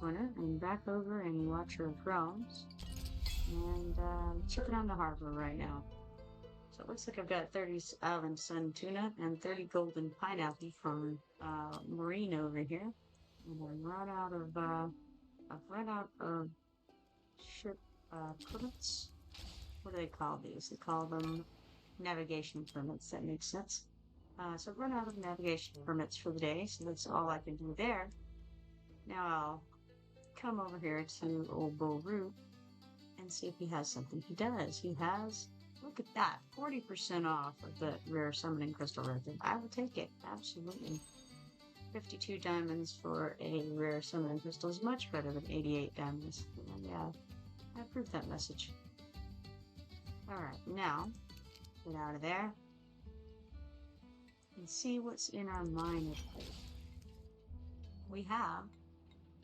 corner and back over in Watcher of Realms. And checking on the harbor right now. So it looks like I've got 30 island sun tuna and 30 golden pineapple from Marine over here. And I've run out of ship permits. What do they call these? They call them navigation permits. That makes sense. So I've run out of navigation permits for the day, so that's all I can do there. Now I'll come over here to Old Bull Root and see if he has something. He does. He has, look at that, 40% off of the rare summoning crystal right there. I will take it, absolutely. 52 diamonds for a rare summoning crystal is much better than 88 diamonds. And yeah, I approve that message. Alright, now, get out of there and see what's in our mine. We have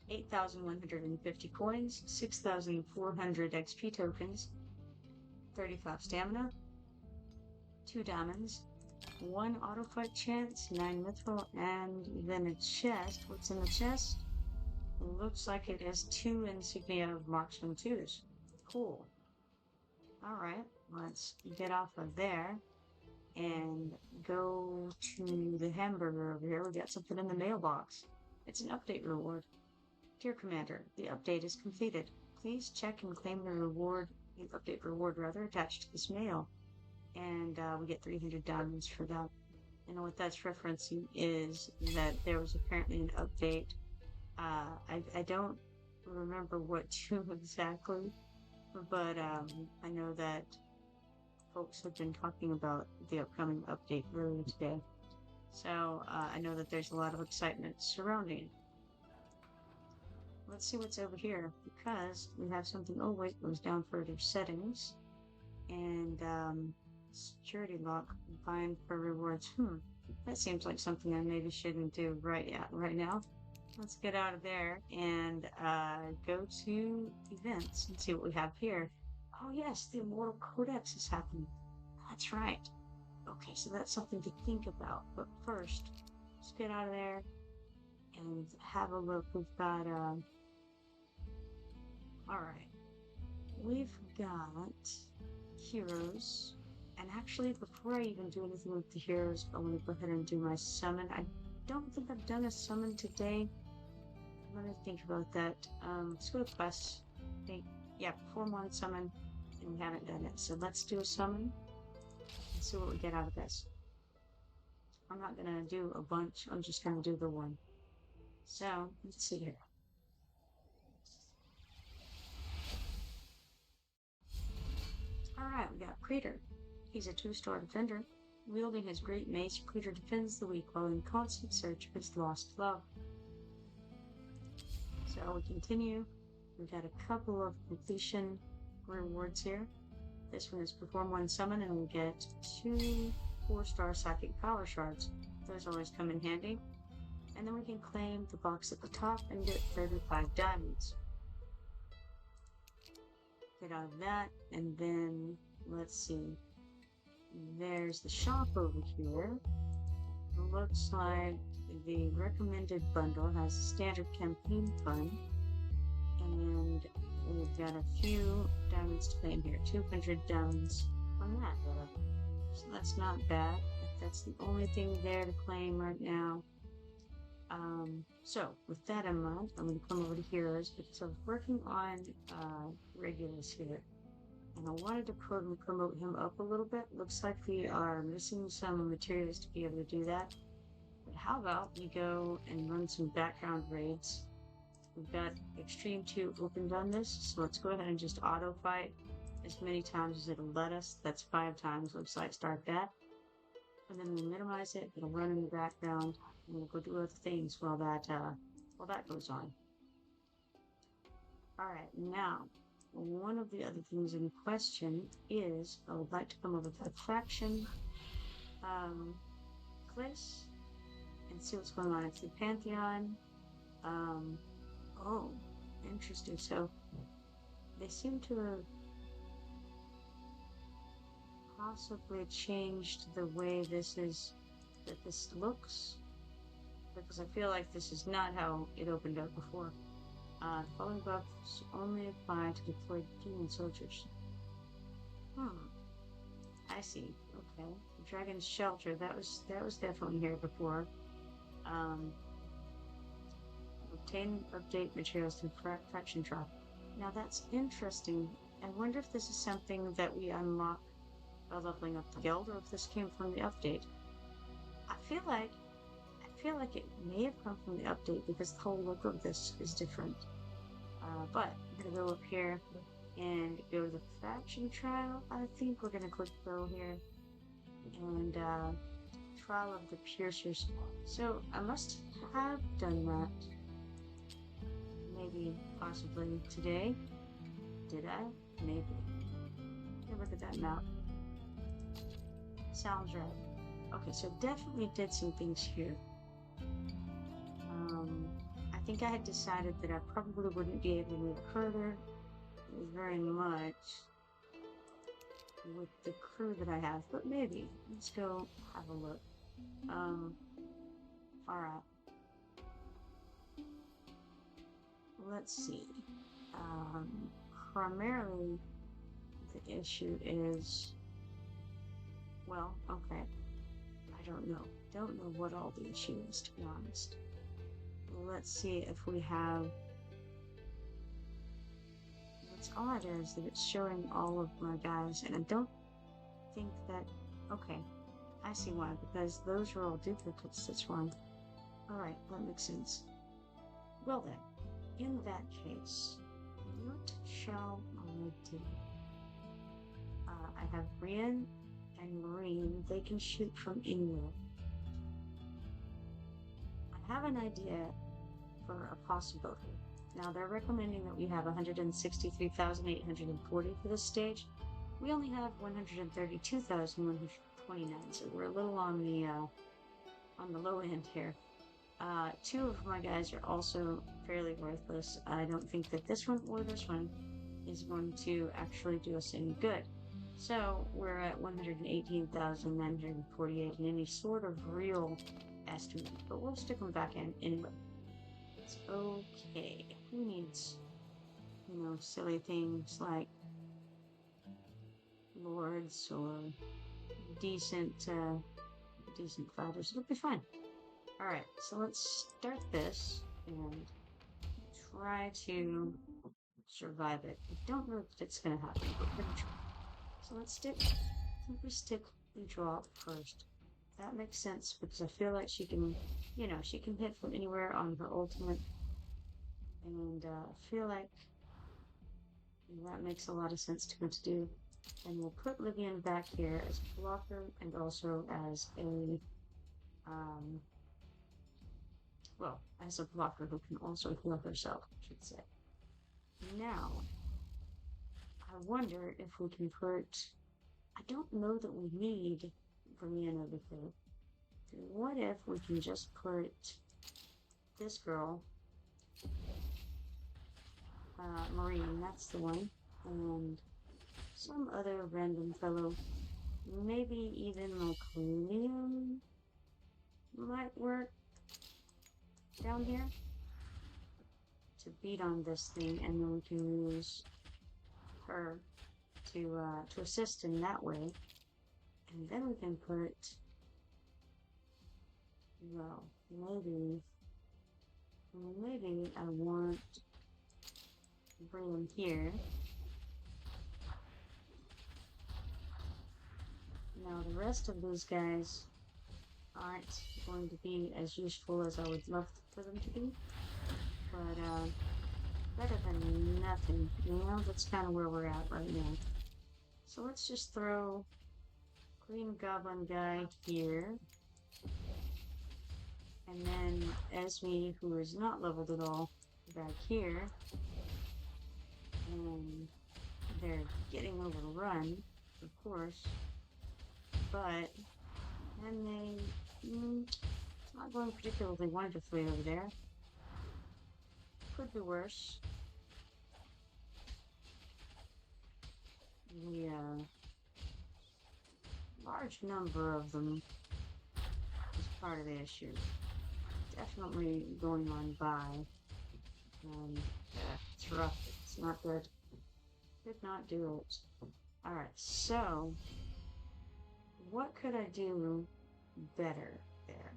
8,150 coins, 6,400 XP tokens, 35 stamina, 2 diamonds, 1 auto fight chance, 9 mithril, and then a chest. What's in the chest? It looks like it has 2 insignia of marksman 2s. Cool. Alright, let's get off of there and go to the hamburger over here. We got something in the mailbox. It's an update reward. Dear Commander, the update is completed. Please check and claim the update reward attached to this mail. And we get 300 diamonds for that. And what that's referencing is that there was apparently an update. I don't remember what to exactly, but I know that folks have been talking about the upcoming update earlier today. So I know that there's a lot of excitement surrounding it. Let's see what's over here, because we have something. Oh wait, goes down further. Settings and security lock. Bind for rewards. That seems like something I maybe shouldn't do right now. Let's get out of there and go to events and see what we have here. Oh yes, the Immortal Codex is happening. That's right. Okay, so that's something to think about. But first, let's get out of there and have a look. We've got alright. We've got heroes. And actually, before I even do anything with the heroes, I want to go ahead and do my summon. I don't think I've done a summon today. I'm going to think about that. Let's go to quests. Yeah, perform one summon, and we haven't done it. So let's do a summon and see what we get out of this. I'm not going to do a bunch. I'm just going to do the one. So, let's see here. Alright, we got Praetor. He's a 2-star defender. Wielding his great mace, Praetor defends the weak while in constant search for his lost love. So we continue. We've got a couple of completion rewards here. This one is perform one summon and we get 2 4-star psychic power shards. Those always come in handy. And then we can claim the box at the top and get 35 diamonds. Get out of that, and then let's see. There's the shop over here. It looks like the recommended bundle has a standard campaign fund, and we've got a few diamonds to claim here. 200 diamonds on that. So that's not bad. That's the only thing there to claim right now. So with that in mind, I'm going to come over to heroes because I was working on Regulus here. And I wanted to promote him up a little bit. Looks like we are missing some materials to be able to do that. But how about we go and run some background raids? We've got Extreme 2 opened on this, so let's go ahead and just auto fight as many times as it'll let us. That's 5 times. Looks like start that. And then we'll minimize it. It'll run in the background. And we'll go do other things while that goes on. Alright, now one of the other things in question is I would like to come over to the faction place and see what's going on. It's the Pantheon. Oh, interesting. So they seem to have possibly changed the way this looks, because I feel like this is not how it opened up before. The following buffs only apply to deployed human soldiers. I see. Okay. The Dragon's Shelter, that was definitely here before. Um, Obtain update materials through faction drop. Now that's interesting. I wonder if this is something that we unlock by leveling up the guild, or if this came from the update. I feel like it may have come from the update because the whole look of this is different. But I'm gonna go up here and go to the faction trial. I think we're gonna click go here and trial of the piercers. So I must have done that. Maybe, possibly today. Did I? Maybe. Hey, look at that map. Sounds right. Okay, so definitely did some things here. I think I had decided that I probably wouldn't be able to move further very much with the crew that I have, but maybe. Let's go have a look. Alright. Let's see. Primarily, the issue is, well, okay. I don't know. Don't know what all the issue is, to be honest. Let's see if we have. What's odd is that it's showing all of my guys, and I don't think that. Okay, I see why, because those are all duplicates. That's why. Alright, that makes sense. Well then, in that case, what shall I do? I have Brian and Marine. They can shoot from anywhere. I have an idea for a possibility. Now, they're recommending that we have 163,840 for this stage. We only have 132,129, so we're a little on the low end here. Two of my guys are also fairly worthless. I don't think that this one or this one is going to actually do us any good. So we're at 118,948 in any sort of real estimate, but we'll stick them back in anyway. It's okay. Who needs, silly things like lords or decent fighters? It'll be fine. Alright, so let's start this and try to survive it. I don't know if it's gonna happen, but we're gonna try. So let's simply stick and drop first. That makes sense because I feel like she can hit from anywhere on her ultimate. And I feel like that makes a lot of sense to me to do. And we'll put Livian back here as a blocker and also as a, as a blocker who can also heal herself, I should say. Now, I wonder if we can put, I don't know that we need Brienne over here. What if we can just put this girl, Marine, that's the one, and some other random fellow, maybe even like Liam might work down here to beat on this thing, and then we can use her to assist in that way, and then we can put, well, maybe I want to bring him here. Now the rest of these guys aren't going to be as useful as I would love for them to be, but better than nothing, that's kind of where we're at right now. So let's just throw Green Goblin guy here, and then Esme, who is not leveled at all, back here, and they're getting overrun, of course, but then it's not going particularly wonderfully over there. Could be worse. The large number of them is part of the issue. Definitely going on by It's rough. It's not good. Could not do it. Alright, so what could I do better there?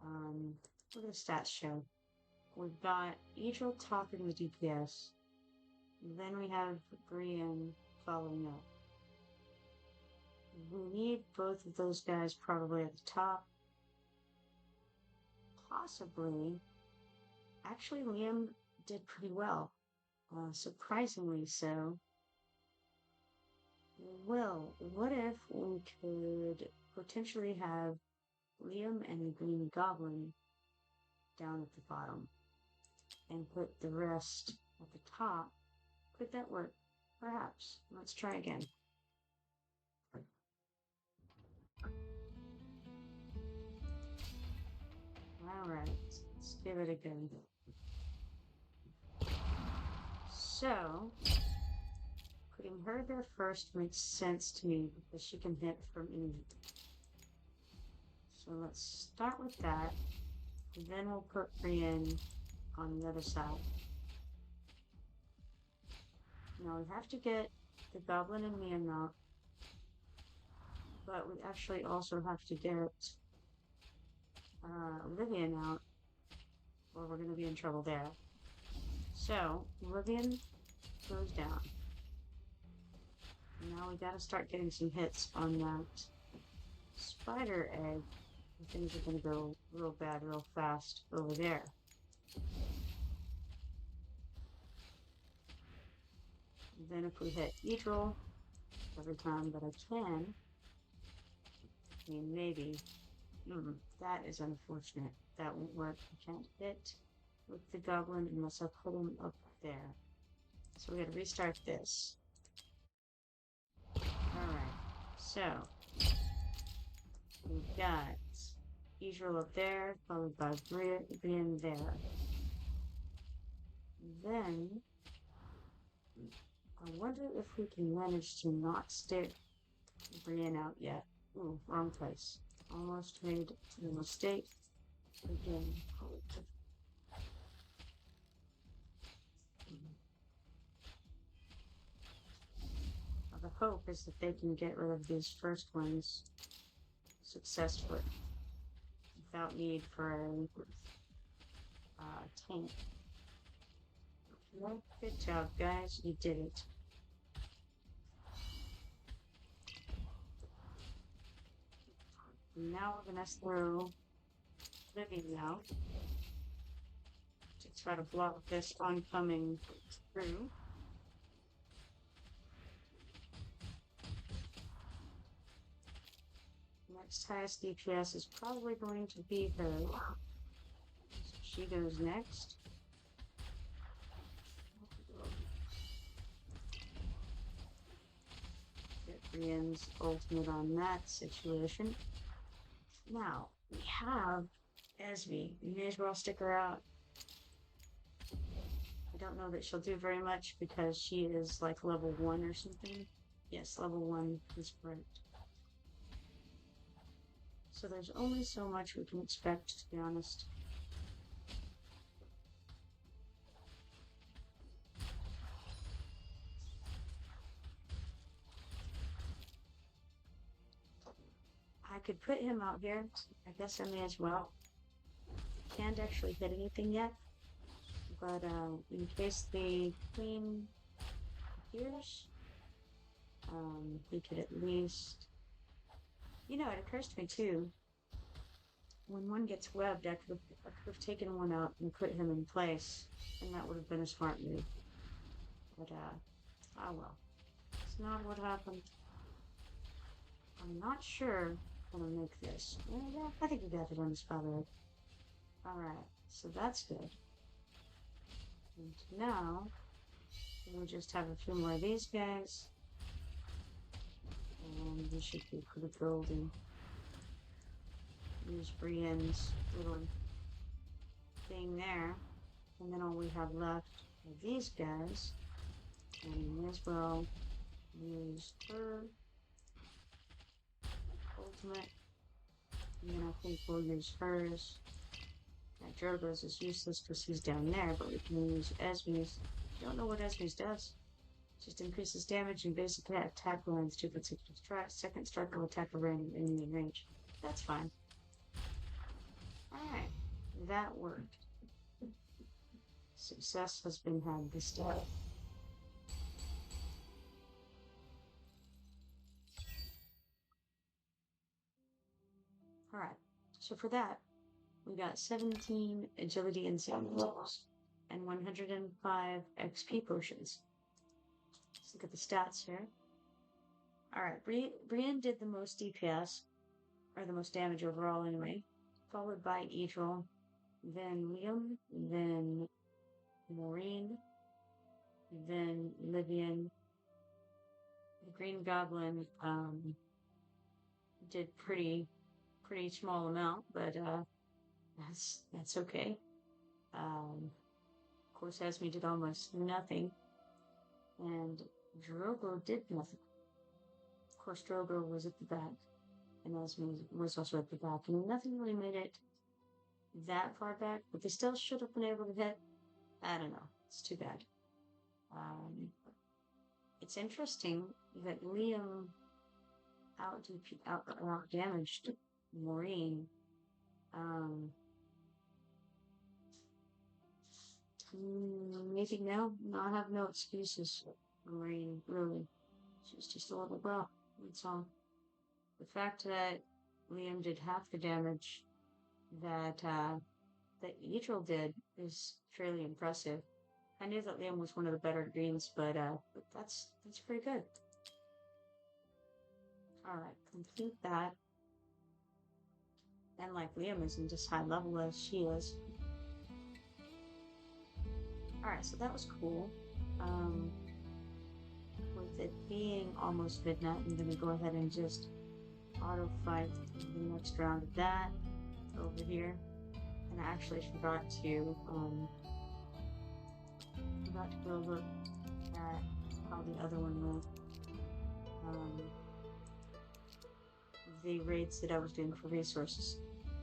What do the stats show? We've got Egil topping the DPS. Then we have Brian following up. We need both of those guys probably at the top. Possibly. Actually, Liam did pretty well. Surprisingly so. Well, what if we could potentially have Liam and the Green Goblin down at the bottom and put the rest at the top? Could that work? Perhaps. Let's try again. Alright, let's give it a go. So, putting her there first makes sense to me because she can hit from any. So let's start with that. And then we'll put Brienne on the other side. Now we have to get the Goblin and Liam out. But we actually also have to get Livian out, or we're going to be in trouble there. So, Livian goes down. Now we gotta start getting some hits on that spider egg. Things are gonna go real bad real fast over there. And then if we hit Egil every time that I can, I mean maybe. That is unfortunate. That won't work. I can't hit with the goblin unless I put him up there. So we gotta restart this. Alright, so we've got Egil up there, followed by Brian there. Then I wonder if we can manage to not stick Brian out yet. Ooh, wrong place. Almost made a mistake again. The hope is that they can get rid of these first ones successfully without need for a tank. Well, good job, guys. You did it. Now we're gonna throw Living out to try to block this oncoming through. Next highest DPS is probably going to be her. So she goes next. Get Brienne's ultimate on that situation. Now, we have Esme. We may as well stick her out. I don't know that she'll do very much because she is like level 1 or something. Yes, level 1 is correct. So there's only so much we can expect, to be honest. I could put him out here. I guess I may as well. Can't actually hit anything yet. But in case the queen appears, we could at least... You know, it occurs to me too, when one gets webbed, I could have taken one out and put him in place, and that would have been a smart move. But, oh well. It's not what happened. I'm not sure how to make this. Yeah, I think we got it on the spot already. Alright, so that's good. And now, we'll just have a few more of these guys. And we should be pretty golden. Use Brienne's little thing there. And then all we have left are these guys. And we may as well use her ultimate. And then I think we'll use hers. That Drogo's is useless because he's down there, but we can use Esmu's. Don't know what Esmu's does. Just increases damage and basic attack rolling stupid second strike will attack a random enemy in range. That's fine. Alright, that worked. Success has been had this day. Alright, so for that, we got 17 agility and stamina and 105 XP potions. Let's look at the stats here. Alright, Brienne did the most DPS, or the most damage overall anyway, followed by Idril, then Liam, then Maureen, then Livian. The Green Goblin did pretty small amount, but that's okay. Of course, Esme did almost nothing, and Drogo did nothing. Of course, Drogo was at the back, and Esme was also at the back, and nothing really made it that far back, but they still should have been able to hit. I don't know. It's too bad. It's interesting that Liam out damaged Maureen. Maybe now I have no excuses for Maureen, really. She's just a little girl. That's all. The fact that Liam did half the damage that Idril did is fairly impressive. I knew that Liam was one of the better greens, but that's pretty good. Alright, complete that. And like Liam isn't as high level as she is. Alright, so that was cool. With it being almost midnight, I'm gonna go ahead and just auto fight the next round of that over here. And I actually forgot to go look at how the other one went. The raids that I was doing for resources.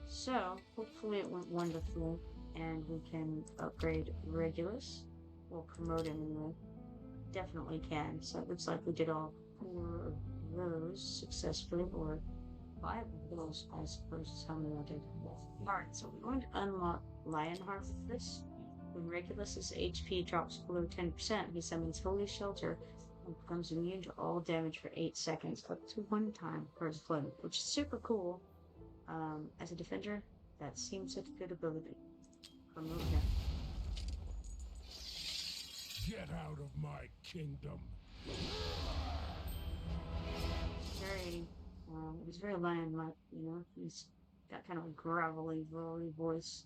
So hopefully it went wonderful, and we can upgrade Regulus. We'll promote him anyway. Definitely can. So it looks like we did all 4 of those successfully, or 5 of those, I suppose is how many I did. Alright, so we're going to unlock Lionheart with this. When Regulus's HP drops below 10%, he summons Holy Shelter and becomes immune to all damage for 8 seconds, up to 1 time per deployment, which is super cool. As a defender, that seems like a good ability. Promote him. Get out of my kingdom. He's very lion-like, you know. He's got kind of a gravelly, rolly voice.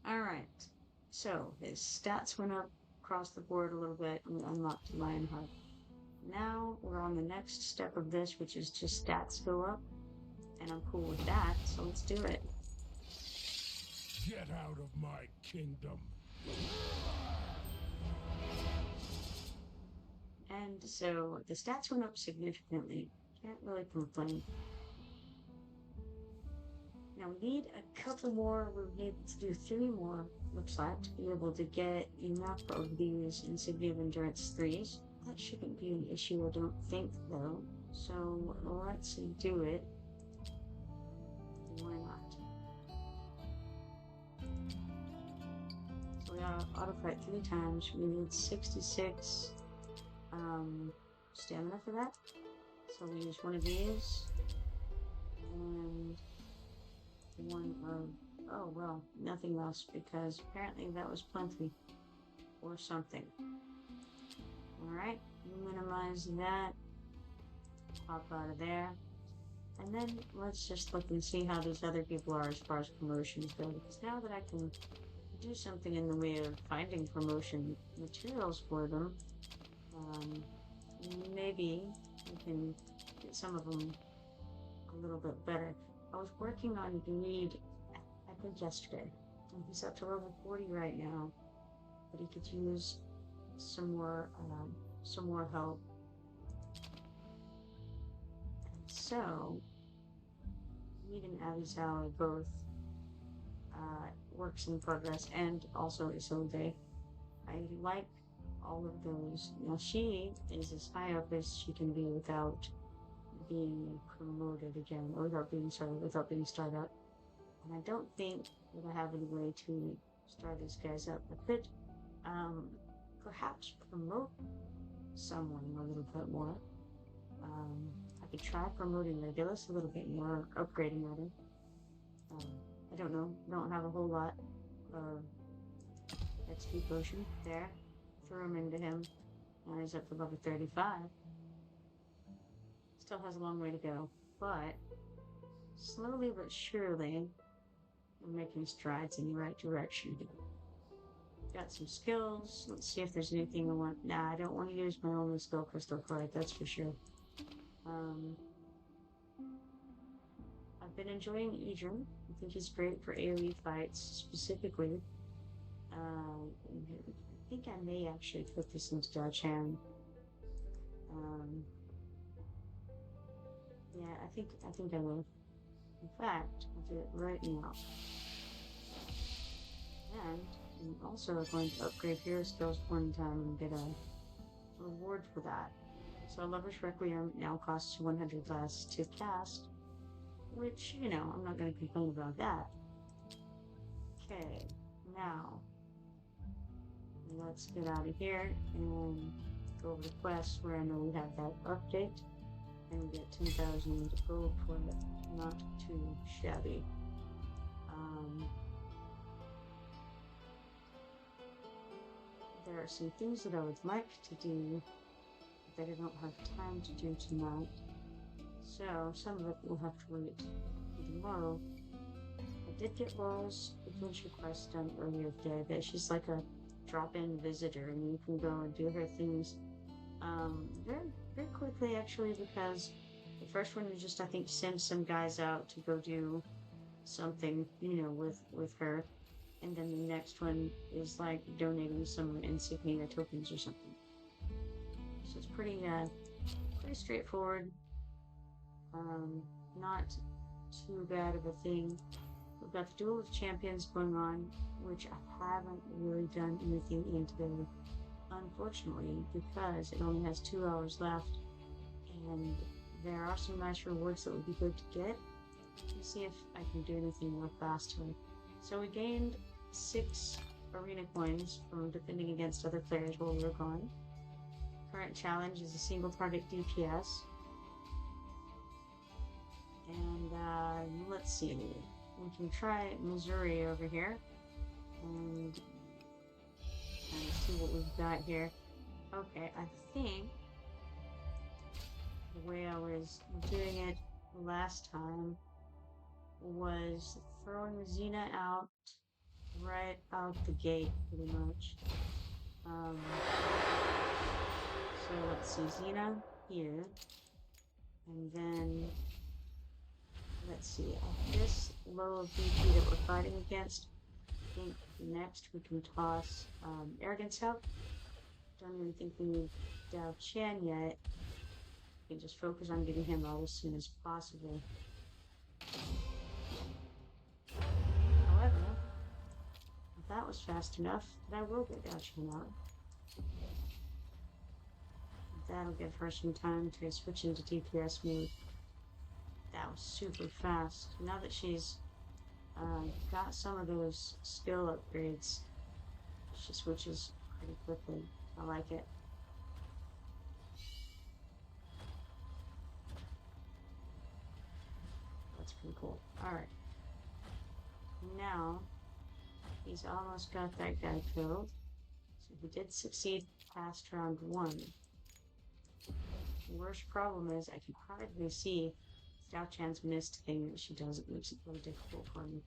Alright, so his stats went up across the board a little bit, and we unlocked Lionheart. Now we're on the next step of this, which is just stats go up, and I'm cool with that, so let's do it. Get out of my kingdom. And so the stats went up significantly. Can't really complain. Now we need a couple more. We need to do 3 more, looks like, to be able to get enough of these Insignia of Endurance 3s. That shouldn't be an issue, I don't think, though. So let's do it. Why not? So we auto fight 3 times. We need 66 stamina for that. So we use one of these and one of, oh well, nothing else, because apparently that was plenty or something. Alright, minimize that, pop out of there, and then let's just look and see how these other people are as far as promotions go, because now that I can do something in the way of finding promotion materials for them, maybe we can get some of them a little bit better. I was working on Greed, I think yesterday, and he's up to level 40 right now, but he could use some more help. And so, Greed and Avisal are both works in progress and also Isolde. I like all of those. Now she is as high up as she can be without being promoted again, or without being started up. And I don't think that I have any way to start these guys up. I could um, perhaps promote someone a little bit more. Um, I could try promoting Regulus a little bit more, upgrading rather. Um, I don't know, don't have a whole lot of XP potion there. Threw him into him. Now he's up to level 35. Still has a long way to go, but slowly but surely, we're making strides in the right direction. Got some skills. Let's see if there's anything I want. Nah, I don't want to use my only skill crystal card, that's for sure. I've been enjoying Idrin. I think he's great for AoE fights, specifically. I think I may actually put this into Dachan. Yeah, I think I will. In fact, I'll do it right now. And I'm also going to upgrade hero skills one time and get a reward for that. So Lover's Requiem now costs 100 less to cast, which, you know, I'm not going to complain about that. Okay, now let's get out of here and go over to quests where I know we have that update, and we get 10,000 gold for it. Not too shabby. There are some things that I would like to do that I don't have time to do tonight, so some of it will have to wait for tomorrow. I did get Laura's adventure quest done earlier today, that she's like a drop-in visitor and you can go and do her things very quickly, actually, because the first one is just, I think, send some guys out to go do something, you know, with her, and then the next one is like donating some insignia tokens or something. So it's pretty straightforward. Not too bad of a thing. We've got the Duel of Champions going on, which I haven't really done anything in today, unfortunately, because it only has 2 hours left, and there are some nice rewards that would be good to get. Let's see if I can do anything real fast here. So we gained 6 arena coins from defending against other players while we were gone. Current challenge is a single target DPS. And let's see. We can try Missouri over here and see what we've got here. Okay, I think the way I was doing it last time was throwing Xena out right out the gate, pretty much. So let's see, Xena here, and then let's see, at this low of BP that we're fighting against, I think next we can toss Arrogance out. Don't even think we need Dao Chan yet. We can just focus on getting him out as soon as possible. However, if that was fast enough, then I will get Dao Chan out. That'll give her some time to switch into DPS mode. That was super fast. Now that she's got some of those skill upgrades, she switches pretty quickly. I like it. That's pretty cool. Alright. Now, he's almost got that guy killed. So he did succeed past round 1. The worst problem is I can hardly see Dao Chan's missed thing that she does. It makes it really difficult for me.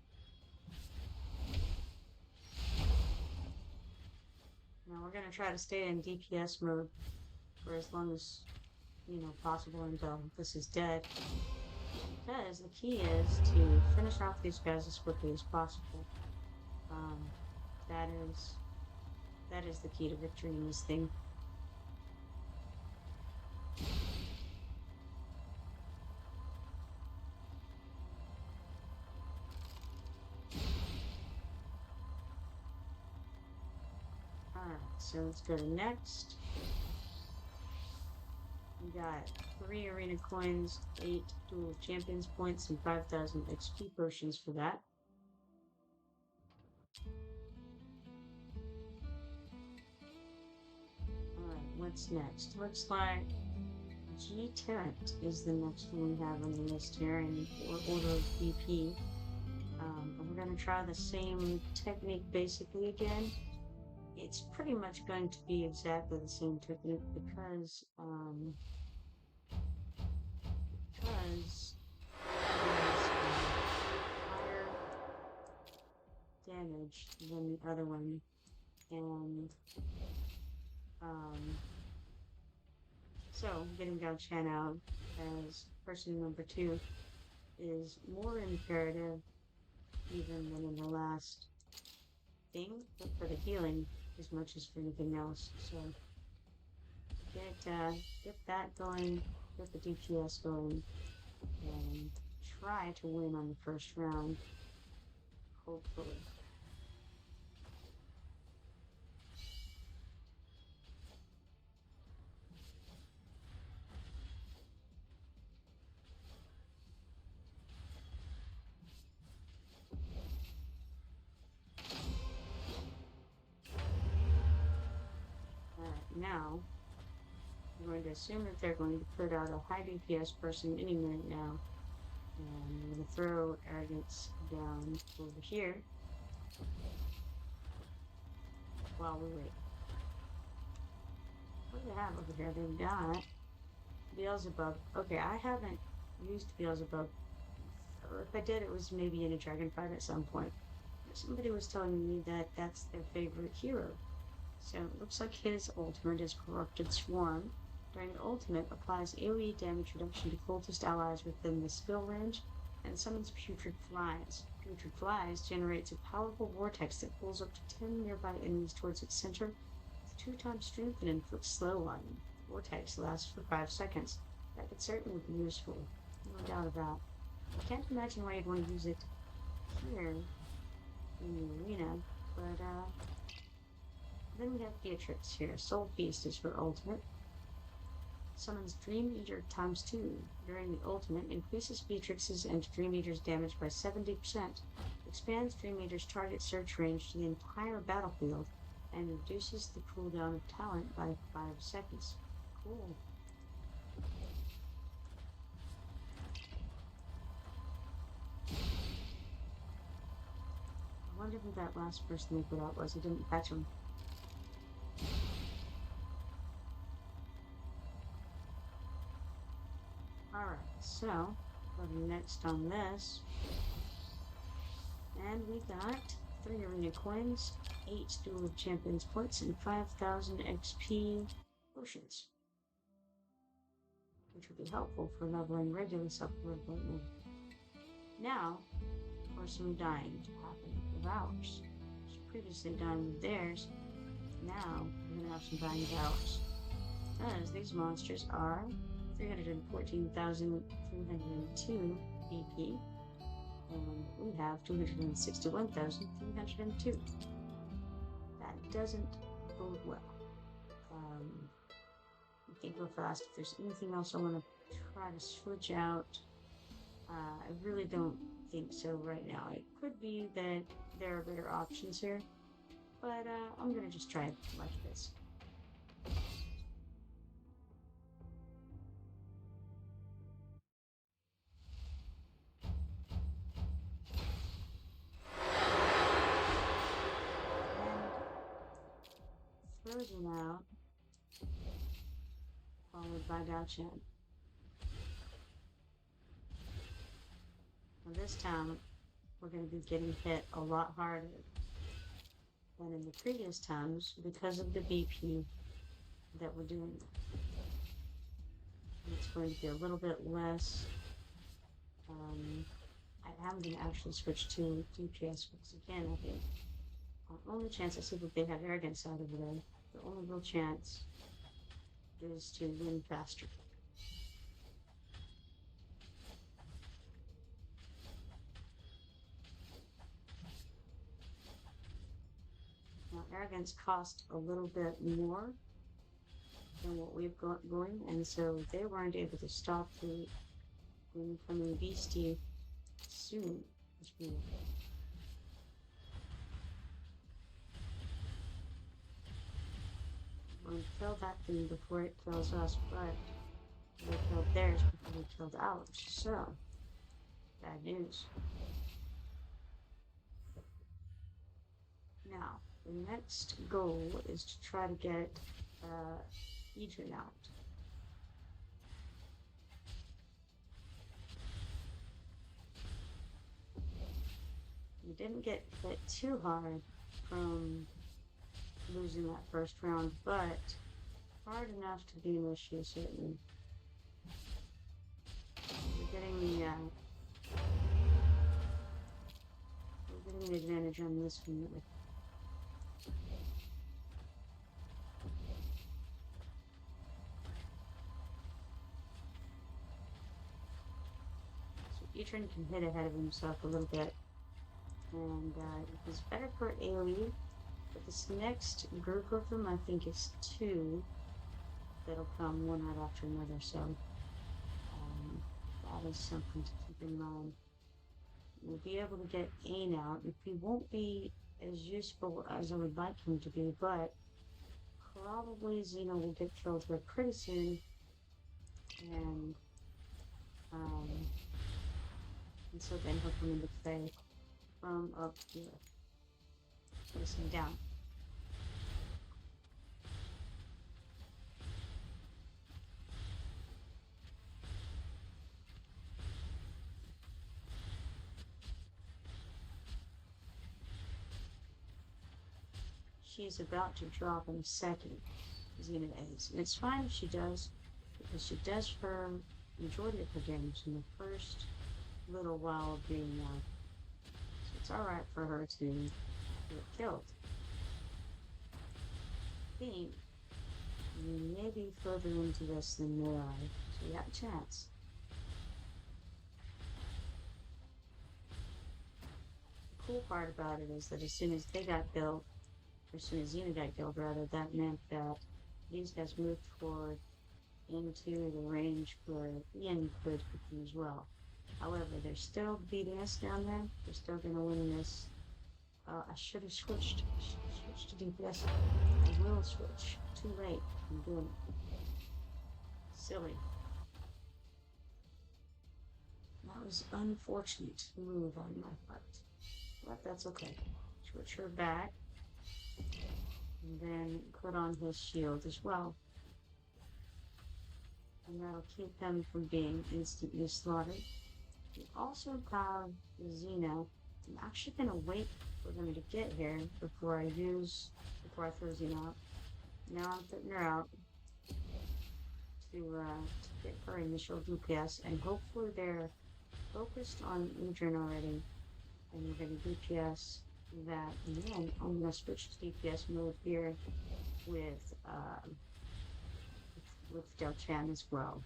Now we're gonna try to stay in DPS mode for as long as, you know, possible until this is dead. Because the key is to finish off these guys as quickly as possible. That is the key to victory in this thing. so let's go to next. We got 3 arena coins, 8 dual champions points, and 5,000 XP potions for that. Alright, what's next? Looks like G Tarrant is the next one we have on the list here in order of BP. And we're going to try the same technique basically again. It's pretty much going to be exactly the same technique because there's higher damage than the other one, and so getting Gao Chan out as person number 2 is more imperative even than in the last thing, but for the healing as much as for anything else. So get that going, get the DPS going, and try to win on the first round, hopefully. Now, I'm going to assume that they're going to put out a high DPS person any minute now. And I'm going to throw Arrogance down over here while we wait. What do they have over here? They've got Beelzebub. Okay, I haven't used Beelzebub. Or if I did, it was maybe in a dragon fight at some point. Somebody was telling me that that's their favorite hero. So it looks like his ultimate is Corrupted Swarm. During the ultimate, applies AoE damage reduction to cultist allies within the skill range, and summons Putrid Flies. Putrid Flies generates a powerful vortex that pulls up to 10 nearby enemies towards its center, with 2 times strength and inflicts slow on them. The vortex lasts for 5 seconds. That could certainly be useful, no doubt about. I can't imagine why you'd want to use it here in the arena, but then we have Beatrix here. Soul Feast is her ultimate. Summons Dream Eater times 2. During the ultimate, increases Beatrix's and Dream Eater's damage by 70%. Expands Dream Eater's target search range to the entire battlefield, and reduces the cooldown of talent by 5 seconds. Cool. I wonder who that last person they put out was. I didn't catch him. Alright, so going next on this, and we got 3 arena coins, 8 duel of champions points, and 5,000 XP potions, which would be helpful for leveling Regulus up a little bit more. Now, for some dying to happen with ours. Previously dying with theirs, now we're going to have some dying with ours. As these monsters are 314,302 BP, and we have 261,302. That doesn't bode well. I think real fast, if there's anything else I want to try to switch out, I really don't think so right now. It could be that there are better options here, but I'm going to just try it like this. Frozen out, followed by Gao Chen. Now this time, we're going to be getting hit a lot harder than in the previous times because of the BP that we're doing. It's going to be a little bit less. I am going to actually switch to DPS because again, I think the only chance I see that they have arrogance out over there, the only real chance is to win faster. Now arrogance cost a little bit more than what we've got going, and so they weren't able to stop the incoming beastie soon. We'll kill that thing before it kills us, but we killed theirs before we killed ours. So, bad news. Now, the next goal is to try to get Edrin out. We didn't get hit too hard from losing that first round, but hard enough to be an issue, certainly. We're getting an advantage on this one. So Etran can hit ahead of himself a little bit, and he's better for AoE. But this next group of them, I think, is 2 that'll come one right after another. So that is something to keep in mind. We'll be able to get Ain out. He won't be as useful as I would like him to be, but probably Xena will get killed here pretty soon. And so then he'll come into play from up here. Facing down. She's about to drop in a second, Xena is. And it's fine if she does, because she does for majority of her damage in the first little while of being out. So it's alright for her to get killed. I think we may be further into this than they are, so we got a chance. The cool part about it is that as soon as they got killed, as soon as Xena got killed, rather, that meant that these guys moved forward into the range where Ian could hit them as well. However, they're still beating us down there. They're still going to win this. I should have switched. To DPS. I will switch. Too late. I'm doing it. Silly. That was unfortunate move on my part. But that's okay. Switch her back. And then put on his shield as well. And that'll keep them from being instantly slaughtered. We also have Xena. I'm actually going to wait for them to get here before I throw Xena out. Now I'm putting her out to get her initial DPS, and hopefully they're focused on Edrin already, and we're going to DPS that, and then I'm going to switch to DPS mode here with Del-Chan as well.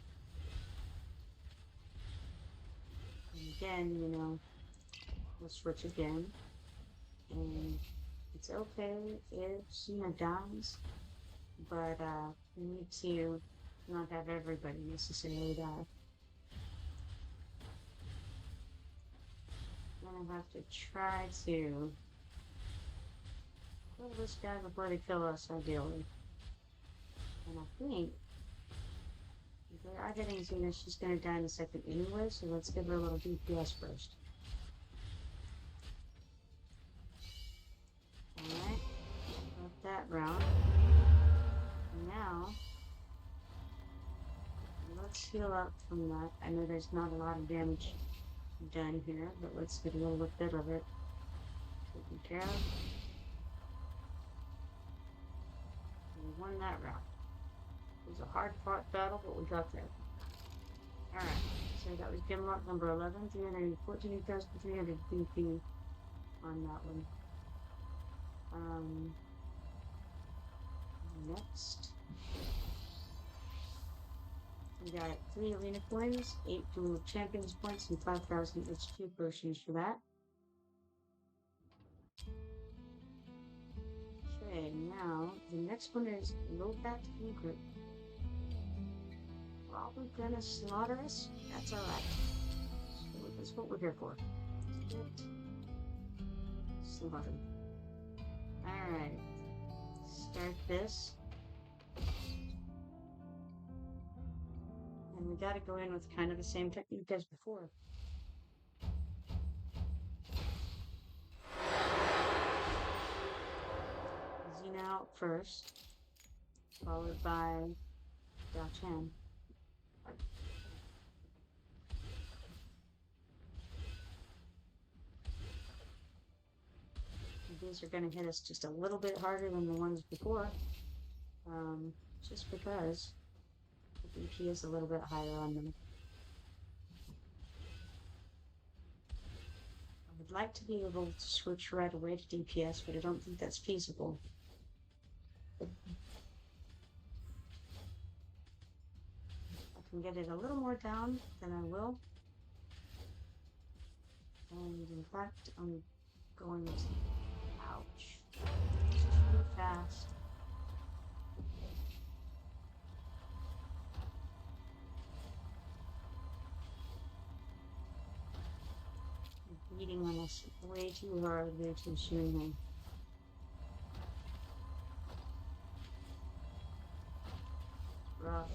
And again, you know, we'll switch again, and it's okay if Xena dies, but we need to not have everybody necessarily die. I'm gonna have to try to kill this guy before they kill us, ideally. And I think if they are hitting Xena, she's gonna die in a second anyway, so let's give her a little DPS first. Alright, got that round. Now, let's heal up from that. I know there's not a lot of damage done here, but let's get a little bit of it taken care of. We won that round. It was a hard-fought battle, but we got there. Alright, so that was Gimlock number 11, 314,300 BP on that one. Next, we got 3 arena coins, 8 dual champions points, and 5,000 HP potions for that. Now, the next one is low back group. Probably gonna slaughter us. That's alright. So that's what we're here for. Slaughter. Alright. Start this. And we gotta go in with kind of the same technique as before. Xena out first, followed by Dao Chan. These are going to hit us just a little bit harder than the ones before, just because the BP is a little bit higher on them. I would like to be able to switch right away to DPS, but I don't think that's feasible. I can get it a little more down than I will. And in fact, I'm going to... Ouch. It's too fast. I'm beating on us way too hard, way too soon. It's rough.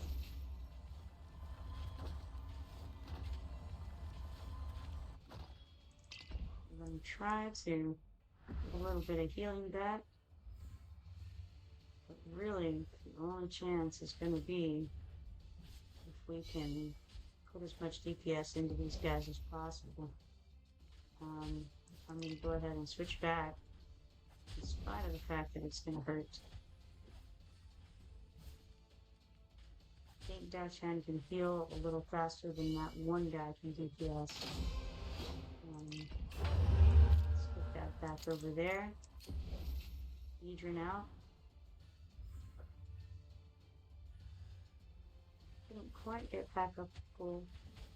I'm going to try to a little bit of healing back, but really the only chance is going to be if we can put as much DPS into these guys as possible. I'm going to go ahead and switch back in spite of the fact that it's going to hurt. I think Dao Chan can heal a little faster than that one guy can DPS. Let's get that back over there. Adrian out. Didn't quite get back up full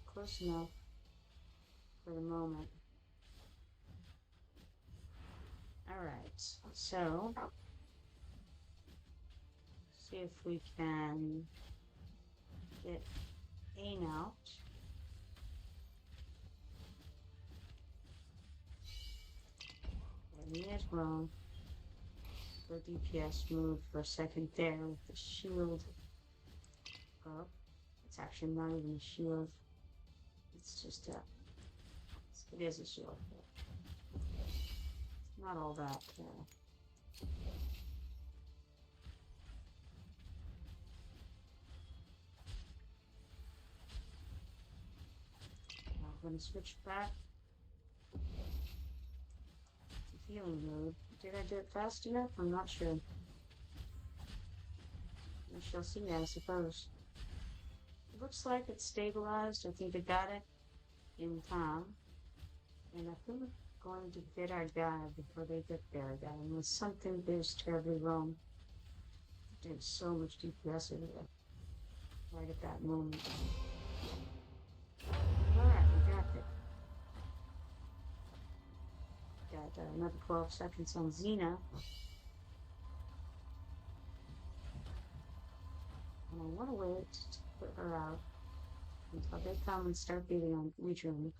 close enough for the moment. Alright, so see if we can get Ain out. Me as well. So DPS move for a second there with the shield up. It's actually not even a shield. It's just a... It is a shield. It's not all that. I'm going to switch back. Healing mode. Did I do it fast enough? I'm not sure. We shall see, I suppose. It looks like it's stabilized. I think I got it in time. And I think we're going to get our guy before they get there again. Unless something goes terribly wrong. Did so much DPS over there. Right at that moment. Alright, we got it. Got another 12 seconds on Xena. And I want to wait to put her out until they come and start beating on Adrian.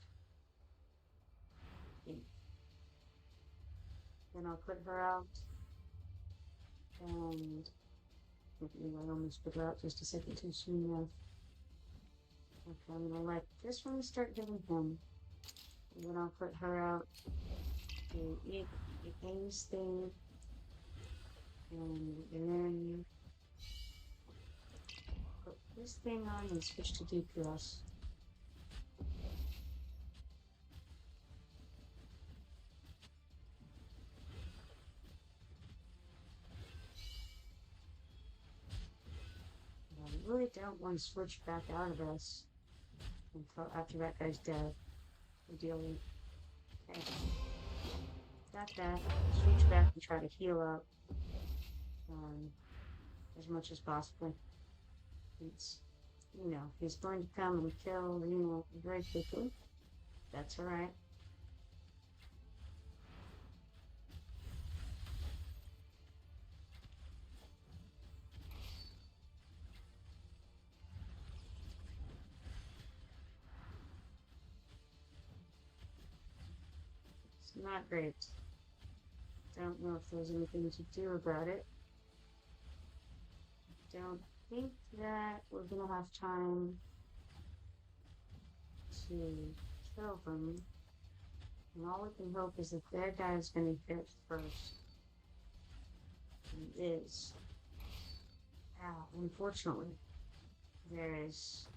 Then I'll put her out. And I almost put her out just a second too soon now. Okay, I'm gonna let this one start hitting him. And then I'll put her out. It aims thing, and then put this thing on and switch to DPS. I really don't want to switch back out of this until after that guy's dead. Ideally. Okay. Got that. Switch back and try to heal up as much as possible. It's, he's going to come and kill, very quickly. That's alright. not great. Don't know if there's anything to do about it. Don't think that we're gonna have time to kill them. And all we can hope is that their guy is gonna hit first. And is. Unfortunately, there is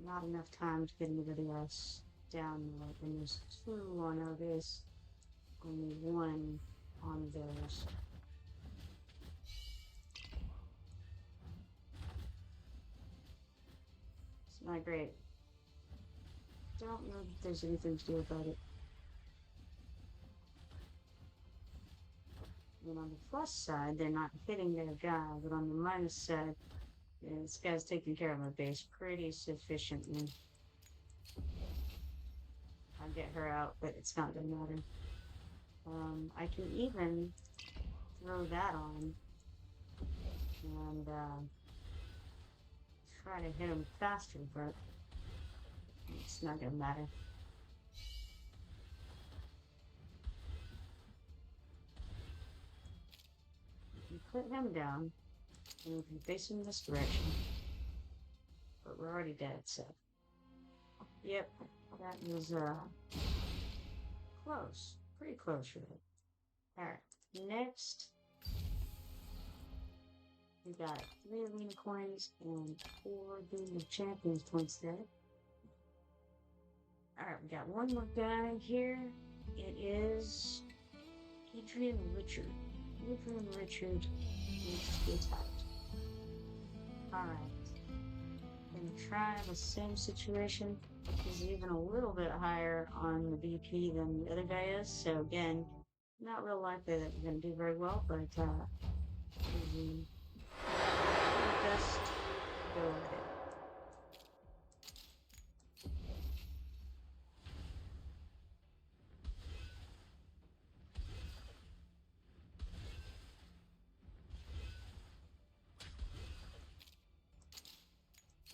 not enough time to get anybody else down there. And there's 2 on our base, only 1 on theirs. It's not great. Don't know if there's anything to do about it. And on the plus side, they're not hitting their guy, but on the minus side, this guy's taking care of my base pretty sufficiently. I'll get her out, but it's not gonna matter. I can even throw that on and try to hit him faster, but it's not gonna matter. You put him down, and we can face him this direction. But we're already dead, so. Yep, that was close. Pretty close, really. Alright, next. We got 3 arena coins and 4 Game of Champions points there. Alright, we got 1 more guy here. It is Adrian Richard. Adrian Richard needs to be attacked. Alright. Gonna try the same situation. He's even a little bit higher on the BP than the other guy is, so again, not real likely that we're gonna do very well, but best go with it.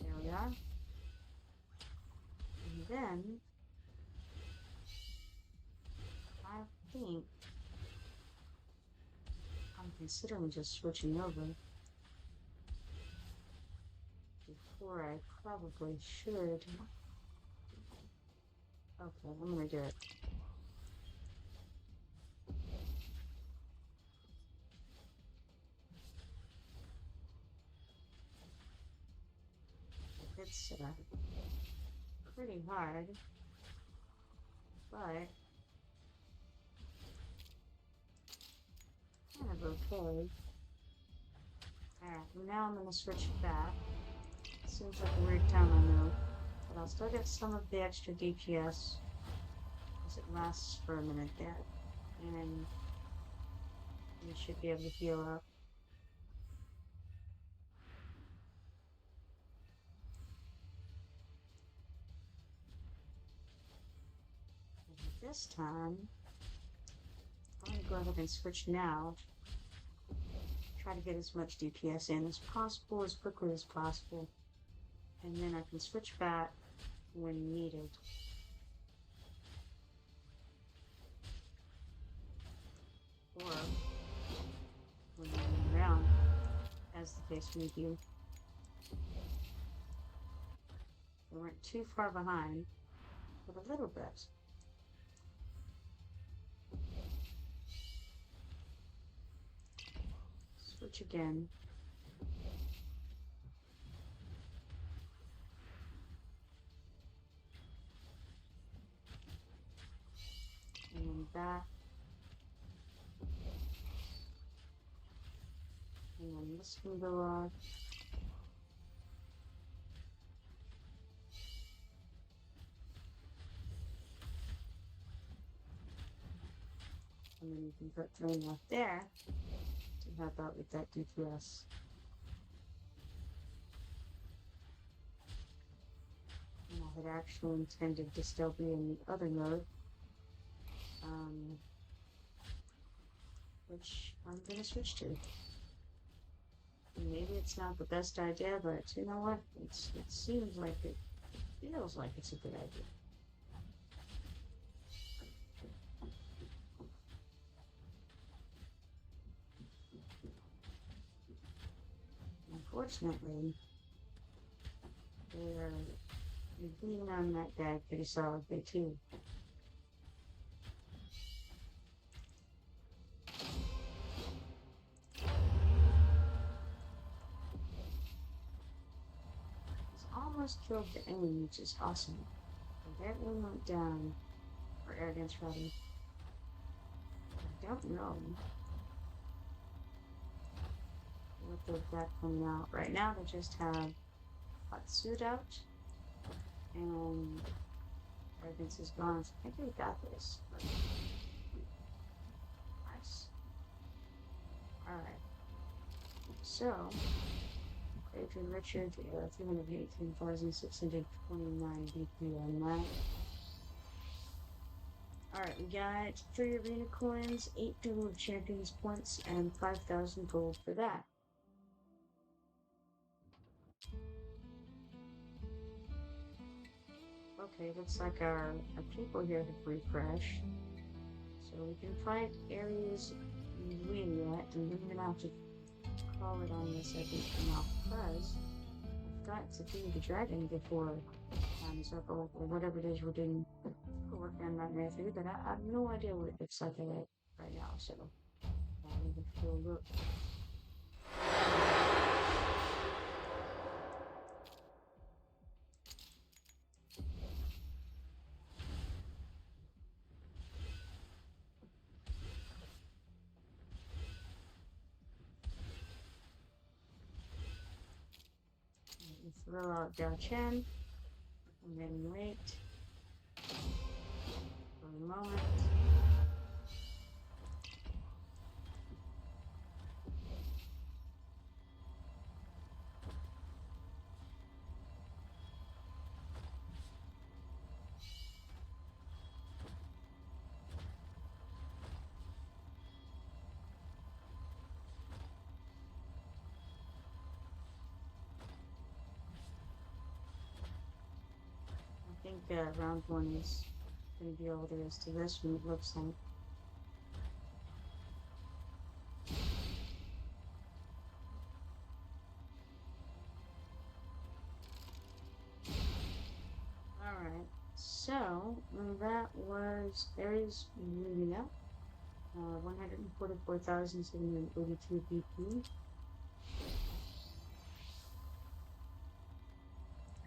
There we are. And then I think I'm considering just switching over before I probably should. Okay, I'm gonna do it. It's pretty hard, but kind of okay. Alright, now I'm gonna switch back. Seems like a weird time, I know, but I'll still get some of the extra DPS because it lasts for a minute there, and we should be able to heal up. This time, I'm going to go ahead and switch now. Try to get as much DPS in as possible, as quickly as possible. And then I can switch back when needed. Or when I'm around, as the case may be. We weren't too far behind, but a little bit. Switch again. And then back. And then this can go off. And then you can put 3 off there to help out with that DPS. And I had actually intended to still be in the other mode, which I'm gonna switch to. And maybe it's not the best idea, but you know what? It seems like it feels like it's a good idea. Unfortunately, they're beating on that guy pretty solidly too. He's almost killed the enemy, which is awesome. And that one went down for arrogance rather. I don't know what they've got coming out. Right now they just have hot suit out and arrogance is gone. So I think we got this. Nice. Alright. So Adrian Richard, 318,629 BP on that. Alright, we got 3 arena coins, 8 duel of champions points, and 5,000 gold for that. Okay, looks like our people here have refreshed. So we can fight areas we yet, and we're gonna have to call it on this, I think, now, because I've got to feed the dragon before time is up, or whatever it is we're doing. We're working on that method, but I have no idea what it looks like right now, so I'll leave it for a look. Throw out Gao Chen, and then wait for a moment. I think round 1 is going to be all there is to this one, it looks like. Alright, so that was Ares Lumina, 144,782 BP.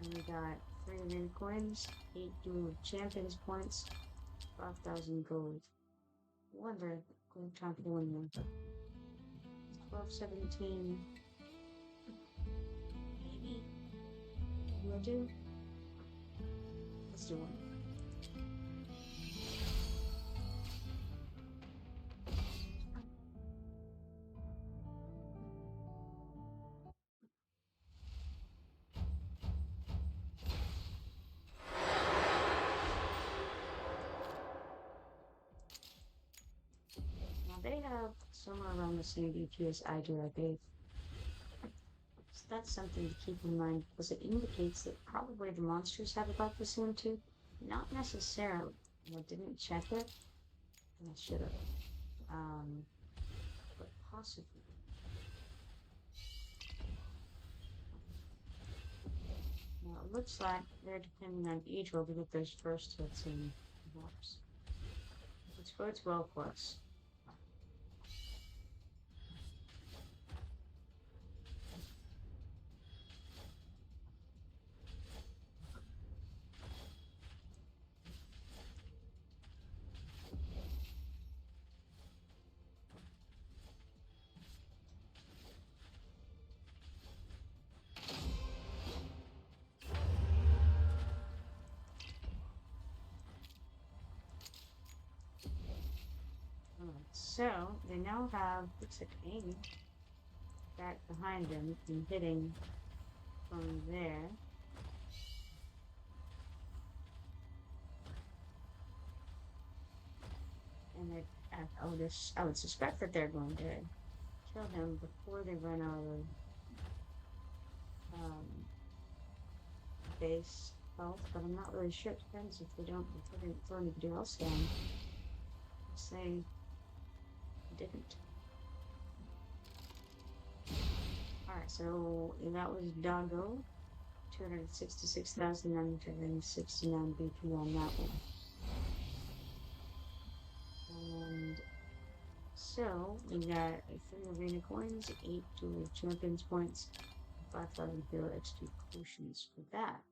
And we got 3 arena coins, 8 dual champions points, 5,000 gold. Wonder, gold time for one more. 1217. Maybe. Will do? Let's do one. They have somewhere around the same BP as I do, I believe. So that's something to keep in mind, because it indicates that probably the monsters have about the same too. Not necessarily. I didn't check it, and I should have. But possibly. Now it looks like they're depending on each roll to get those first hits in warps. Which bodes well for us. So they now have, looks like aim back behind them and hitting from there. And I would suspect that they're going to kill him before they run out of base health, but I'm not really sure. It depends if they don't throw anybody else down. Say didn't. Alright, so that was Doggo. 266,969 BP on that one. And so we got 3 arena coins, 8 dual champions points, 5,000 hero XP potions for that.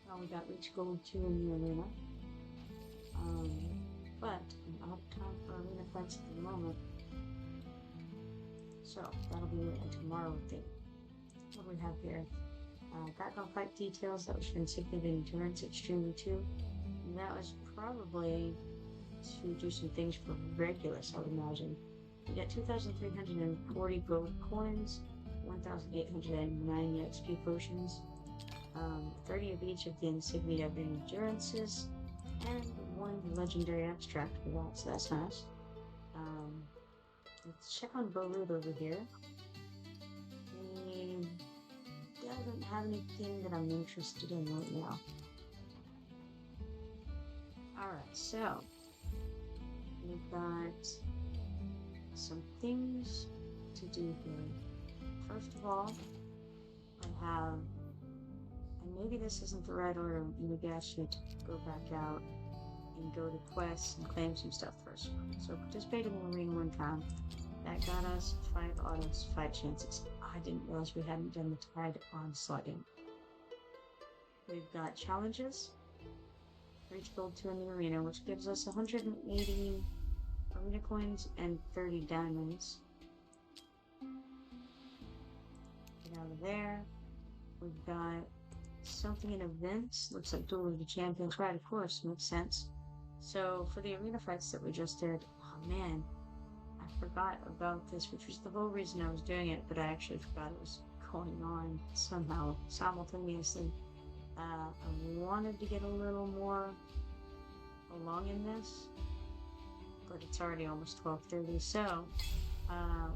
Now we got reach gold 2 in the arena. But I'm out of time for arena fights at the moment. So that'll be a tomorrow thing. What do we have here? Background fight details, that was for insignificant endurance, extremely 2. And that was probably to do some things for Regulus, I would imagine. You get 2,340 gold coins, 1,890 XP potions, 30 of each of the insignia of endurances, and 1 legendary abstract for that, so that's nice. Let's check on Bolud over here. He doesn't have anything that I'm interested in right now. Alright, so we've got some things to do here. First of all, I have, and maybe this isn't the right order, maybe I should go back out and go to quests and claim some stuff first. So participate in the arena 1 time. That got us 5 autos, 5 chances. I didn't realize we hadn't done the Tide Onslaught yet. We've got challenges. Reach gold 2 in the arena, which gives us 180 arena coins and 30 diamonds. Get out of there. We've got something in events. Looks like Duel of the Champions. Right, of course, makes sense. So for the arena fights that we just did, oh man, I forgot about this, which was the whole reason I was doing it, but I actually forgot it was going on somehow simultaneously. I wanted to get a little more along in this, but it's already almost 12:30. So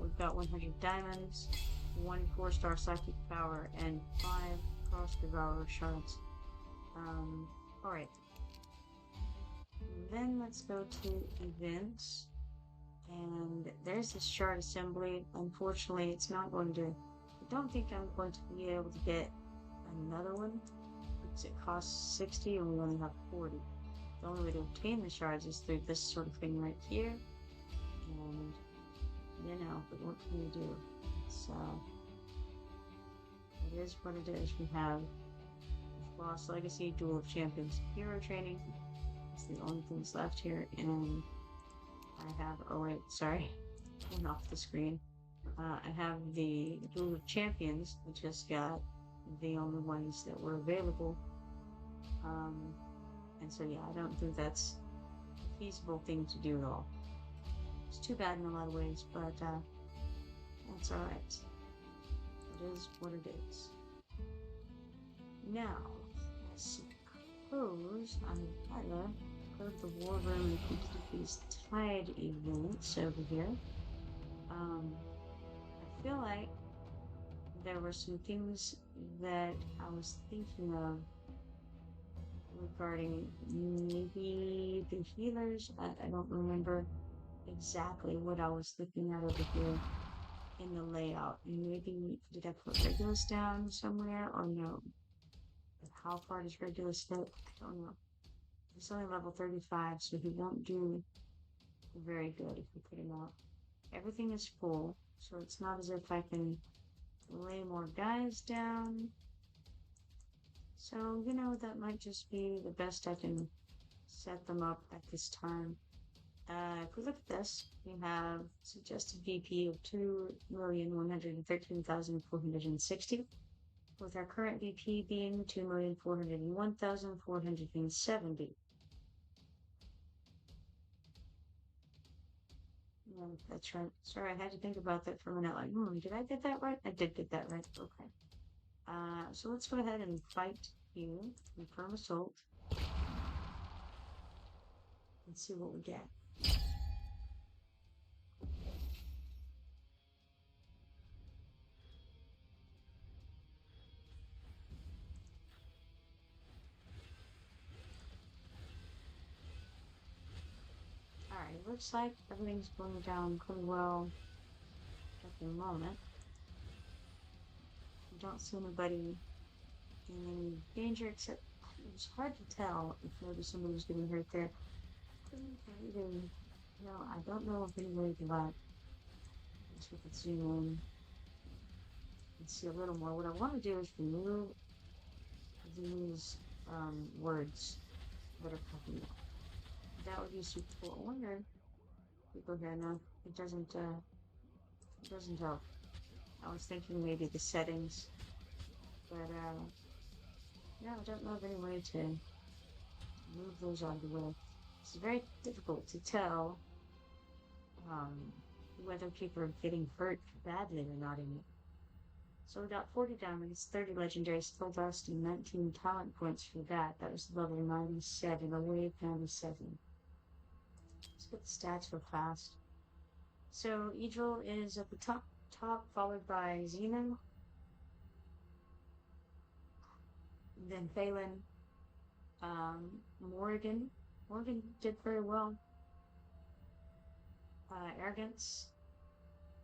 we've got 100 diamonds, 1 4-star psychic power, and 5 cross devourer shards. All right. Then let's go to events, and there's this shard assembly. Unfortunately, it's not going to, I don't think I'm going to be able to get another one because it costs 60 and we only have 40. The only way to obtain the shards is through this sort of thing right here, and you know, but what can we do? So it is what it is. We have Lost Legacy, Duel of Champions, Hero Training. It's the only things left here, and I have, oh wait, sorry, went off the screen. I have the Duel of Champions, I just got the only ones that were available. And so yeah, I don't think that's a feasible thing to do at all. It's too bad in a lot of ways, but that's alright. It is what it is. Now, I suppose I'm better go to the war room and complete these Tide events over here. I feel like there were some things that I was thinking of regarding maybe the healers. I don't remember exactly what I was looking at over here in the layout. Maybe did I put Regulus down somewhere or no? How far does Regulus hit? I don't know. He's only level 35, so he won't do very good if we put him out. Everything is full, so it's not as if I can lay more guys down. So, you know, that might just be the best I can set them up at this time. If we look at this, we have suggested VP of 2,113,460, with our current VP being 2,401,470. Yeah, that's right. Sorry, I had to think about that for a minute. Like, did I get that right? I did get that right. Okay. So let's go ahead and fight you. Confirm assault. And see what we get. Alright, it looks like everything's going down pretty well at the moment. I don't see anybody in any danger, except it was hard to tell if maybe somebody was getting hurt there. Couldn't even, I don't know if anybody can I guess we could zoom in and see a little more. What I want to do is remove these words that are popping up. That would be super cool. I wonder if we go here now. It doesn't help. I was thinking maybe the settings, but yeah, I don't know of any way to move those out of the way. It's very difficult to tell um, whether people are getting hurt badly or not in it. So we got 40 diamonds, 30 legendary skill dust, and 19 talent points for that. That was level 97, a wave 97. Let's get the stats real fast. So Idril is at the top, followed by Xena, then Phelan, Morgan. Morgan did very well. Arrogance.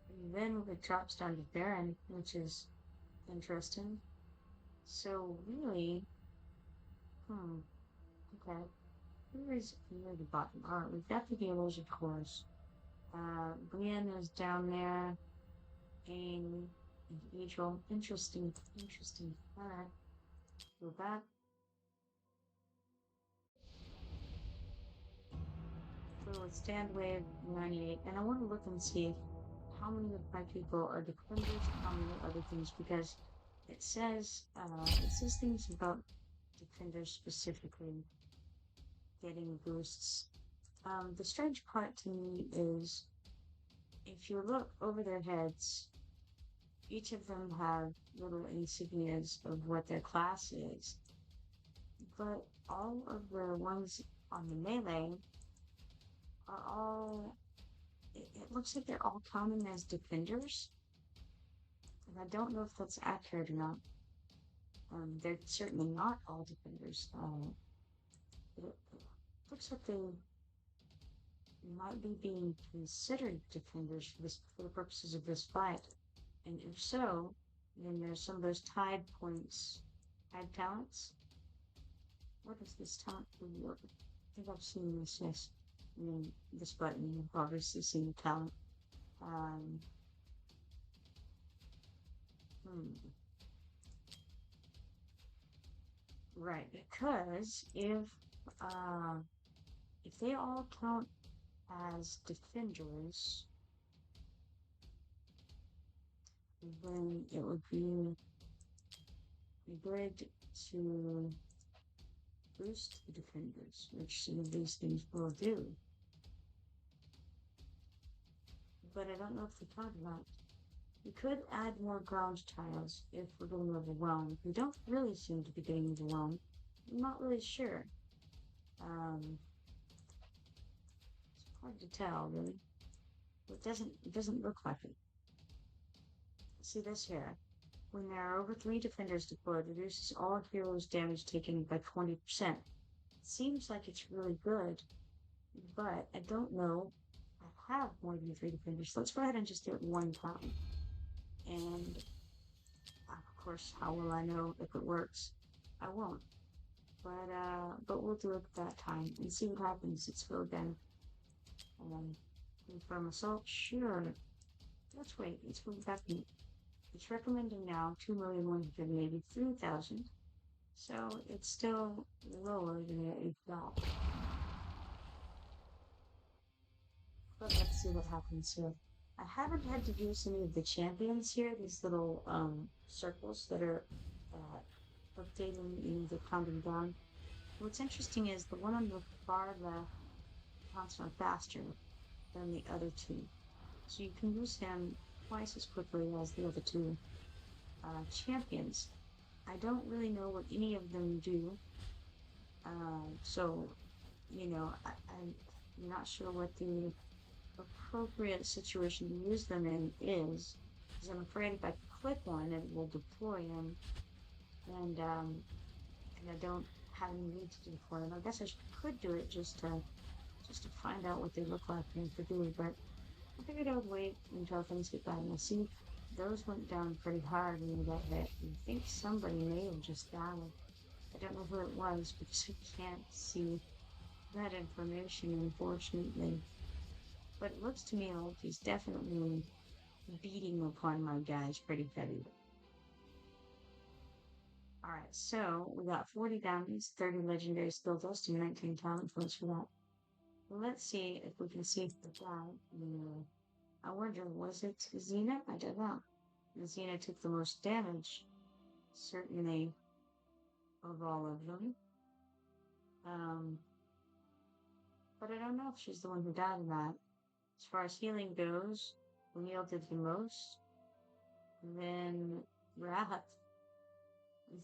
And then it drops down to Baron, which is interesting. So really, okay. Where is near the bottom? Alright, we've got the dealers, of course. Brienne is down there. Ain and Idril. Interesting. Alright. Go back. So let's stand wave 98. And I want to look and see how many of my people are defenders and how many other things, because it says things about defenders specifically getting boosts. The strange part to me is if you look over their heads, each of them have little insignias of what their class is, but all of the ones on the melee are all, it looks like they're all counting as defenders, and I don't know if that's accurate or not. They're certainly not all defenders. It looks like they might be being considered defenders for the purposes of this fight. And if so, then there's some of those tied points, tied talents. What is this talent for? I think I've seen this, yes. I mean, this button, you've obviously seen the talent. Right, because if they all count as defenders, then it would be good to boost the defenders, which some of these things will do. But I don't know if they count or not. We could add more ground tiles if we're getting overwhelmed. We don't really seem to be getting overwhelmed. I'm not really sure. It's hard to tell, really. It doesn't look like it. See this here. When there are over 3 defenders deployed, reduces all heroes' damage taken by 20%. It seems like it's really good, but I don't know. I have more than 3 defenders. Let's go ahead and just do it one time. And of course, how will I know if it works? I won't. But we'll do it that time and see what happens. Let's go again. Confirm assault. Sure. Let's wait. Let's go back. It's recommending now 2,183,000. So it's still lower than what we've got. But let's see what happens here. I haven't had to use any of the champions here, these little circles that are updating the counting down. What's interesting is the one on the far left counts on faster than the other two. So you can use him twice as quickly as the other two champions. I don't really know what any of them do. So, I'm not sure what the appropriate situation to use them in is, because I'm afraid if I click one, it will deploy them, and I don't have any need to deploy them. I guess I could do it just to just to find out what they look like and for doing, but I figured I would wait until things get bad. And I see those went down pretty hard when we got hit. I think somebody may have just died. I don't know who it was because I can't see that information, unfortunately. But it looks to me like he's definitely beating upon my guys pretty heavy. Alright, so we got 40 diamonds, 30 legendary skill dust, and 19 talent points for that. Let's see if we can see the guy. I wonder, was it Xena? I don't know. Xena took the most damage, certainly, of all of them. But I don't know if she's the one who died in that. As far as healing goes, Camille did the most. Then Rahat.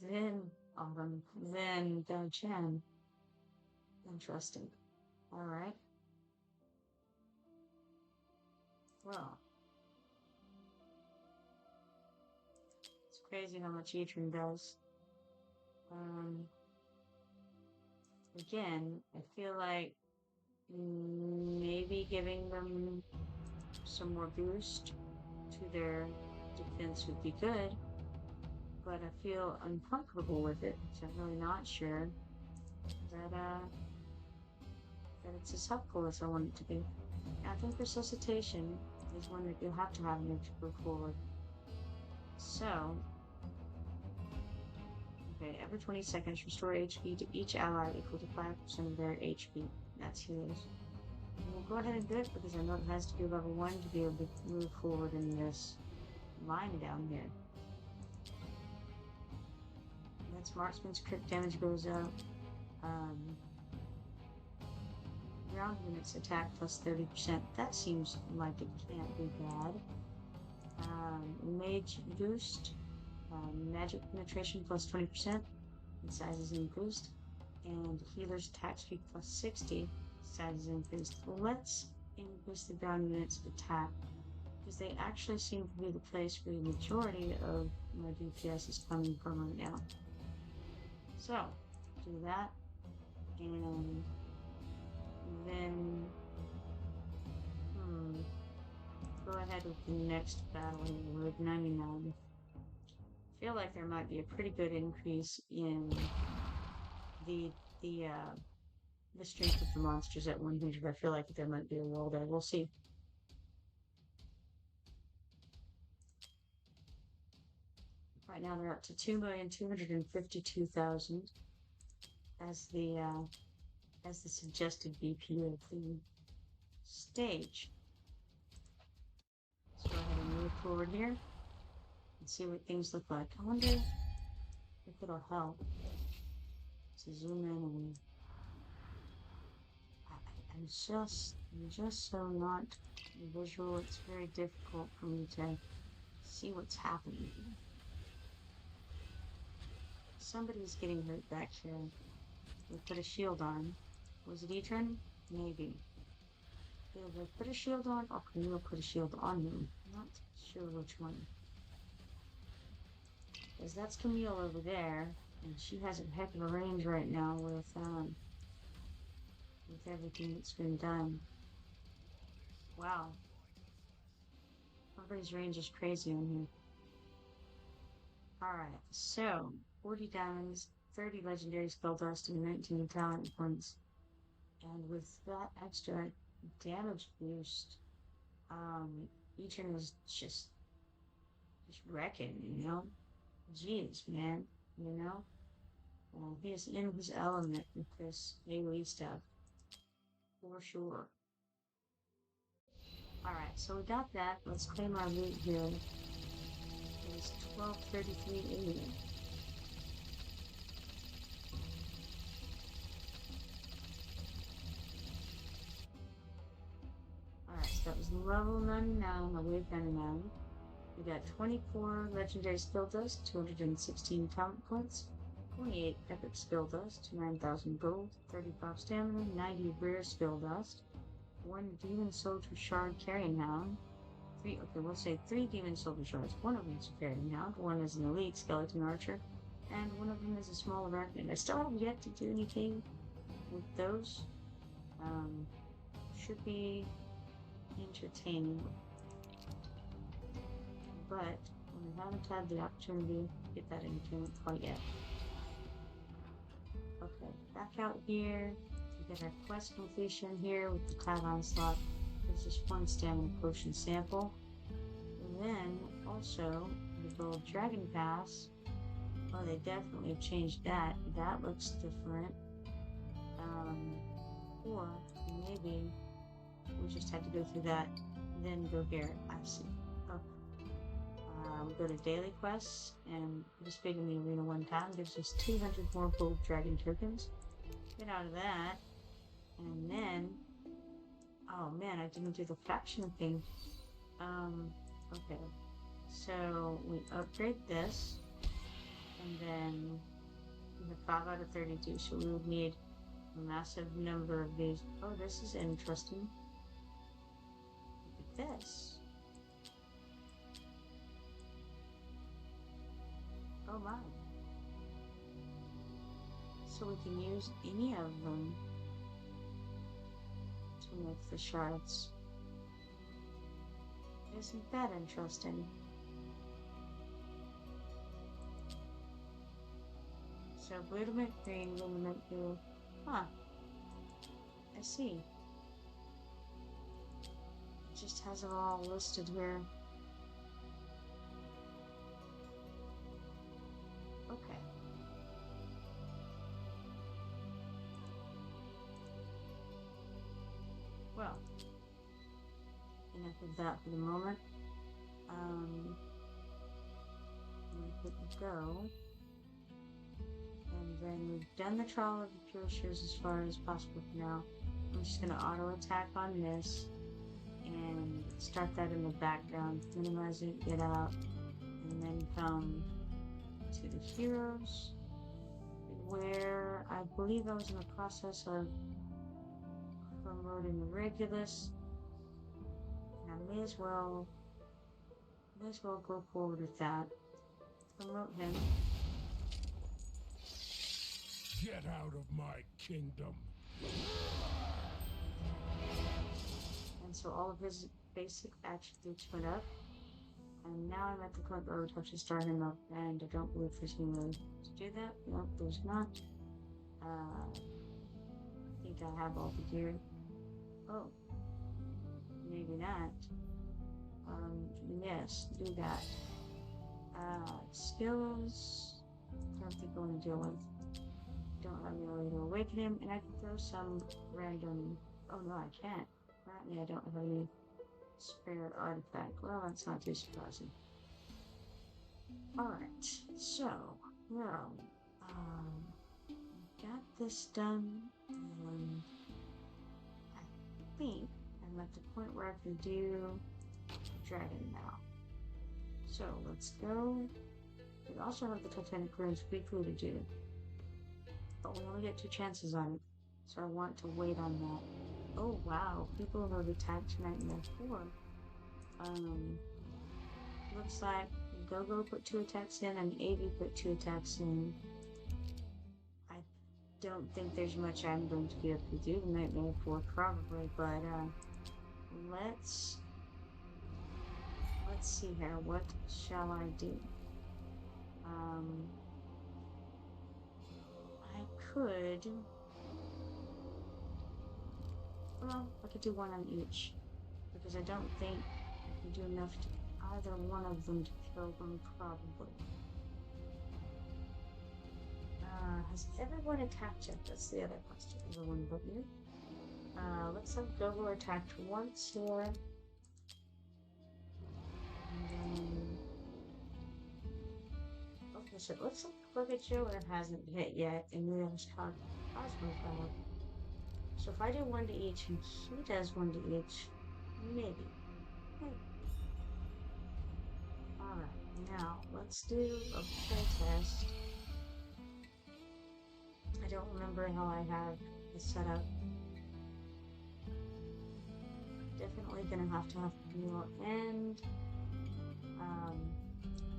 Then Autumn. Then Chen. Interesting. Alright. Well. It's crazy how much Ethan does. Again, I feel like maybe giving them some more boost to their defense would be good, but I feel uncomfortable with it, so I'm really not sure that it's as helpful as I want it to be. And I think resuscitation is one that you have to have in order to go forward. So, okay, every 20 seconds, restore HP to each ally equal to 5% of their HP. That's heals. We'll go ahead and do it because I know it has to be level 1 to be able to move forward in this line down here. That's marksman's crit damage goes up. Ground units attack plus 30%. That seems like it can't be bad. Mage boost. Magic penetration plus 20%. And size is increased. And healer's attack speed plus 60. Size is increased. Let's increase the ground units attack, because they actually seem to be the place where the majority of my DPS is coming from right now. So, do that, and then go ahead with the next battle in Road 99. I feel like there might be a pretty good increase in the strength of the monsters at 100. I feel like there might be a roll there. We'll see. Right now they're up to 2,252,000 as the suggested BP of the stage. Let's go ahead and move forward here and see what things look like. I wonder if it'll help to zoom in and I'm just so not visual. It's very difficult for me to see what's happening. Somebody's getting hurt back here. They put a shield on. Was it Ethan? Maybe. Either they put a shield on or Camille put a shield on him. I'm not sure which one. Because that's Camille over there, and she has a heck of a range right now with everything that's been done. Wow. Everybody's range is crazy on here. Alright, so 40 diamonds, 30 legendary spell dust, and 19 talent points. And with that extra damage boost, Ethan is just wrecking, you know? Jeez, man, you know? He is in his element with this AoE stuff. For sure. Alright, so we got that. Let's claim our loot here. It is 1233.80. Alright, so that was level 99, the wave 99. We got 24 legendary skill dust, 216 talent points, 28 epic skill dust, 9,000 gold, 35 stamina, 90 rare skill dust, 1 demon soldier shard carrying hound, 3 demon soldier shards. One of them is a carrying hound, one is an elite skeleton archer, and one of them is a small arachnid. I still haven't yet to do anything with those. should be entertaining. But we haven't had the opportunity to get that entertainment quite yet. Okay, back out here. We get our quest completion here with the Cloud Onslaught. There's just one stamina potion sample. And then also the gold dragon pass. Oh, they definitely have changed that. That looks different. Or maybe we just had to go through that, then go here. I see. Okay. We go to daily quests, and participating in the arena one time gives us 200 more gold dragon tokens. Get out of that. And then, oh man, I didn't do the faction thing. Okay. So we upgrade this, and then we have 5 out of 32, so we would need a massive number of these. Oh, this is interesting. Look at this. Oh my. So we can use any of them to make the shards. Isn't that interesting? So glutamate green, glutamate blue. Huh. I see. It just has it all listed here. Okay. Well, enough of that for the moment. I'm gonna hit go. And then we've done the trial of the pure shears as far as possible for now. I'm just gonna auto attack on this and start that in the background, minimize it, get out, and then come to the heroes, where I believe I was in the process of promoting the Regulus, and I may as well go forward with that. Promote him. Get out of my kingdom. And so all of his basic attributes went up. And now I'm at the point where I would have to start him up, and I don't believe there's any way to do that. Nope, there's not. I think I have all the gear. Oh, maybe not. Yes, do that. Skills, I don't think I want to deal with. Don't have any way to awaken him, and I can throw some random. Oh no, I can't. Apparently, I don't have any spare artifact. Well, that's not too surprising. Alright, so, well, got this done, and I think I'm at the point where I can do dragon now. So, let's go. We also have the Titanic Ruins weekly to do, but we only get 2 chances on it, so I want to wait on that. Oh wow, people have attacked tonight in their 4. Looks like Go-Go put 2 attacks in and Avi put 2 attacks in. I don't think there's much I'm going to be able to do tonight, maybe 4 probably, but let's see here. What shall I do? I could. Well, I could do 1 on each, because I don't think I can do enough to either one of them to kill them, probably. Has everyone attacked yet? That's the other question. Everyone but you. Looks like Gogo attacked once here. And then... Okay, so it looks like Purgature hasn't hit yet, and we have Cosmo Cloud. So if I do 1 to each, and he does 1 to each, maybe. Alright, now let's do a playtest. I don't remember how I have this set up. Definitely gonna have more and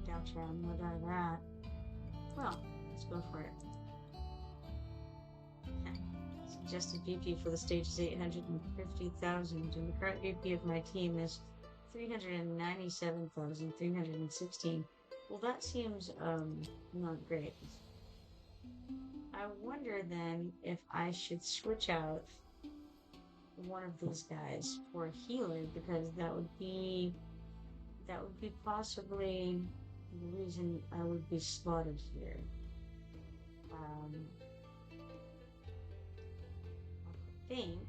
Doubt-Chan, no doubt of that. Well, let's go for it. So suggested VP for the stage is 850,000, and the current VP of my team is 397,316. Well, that seems, not great. I wonder then if I should switch out one of these guys for a healer, because that would be possibly the reason I would be slotted here. I think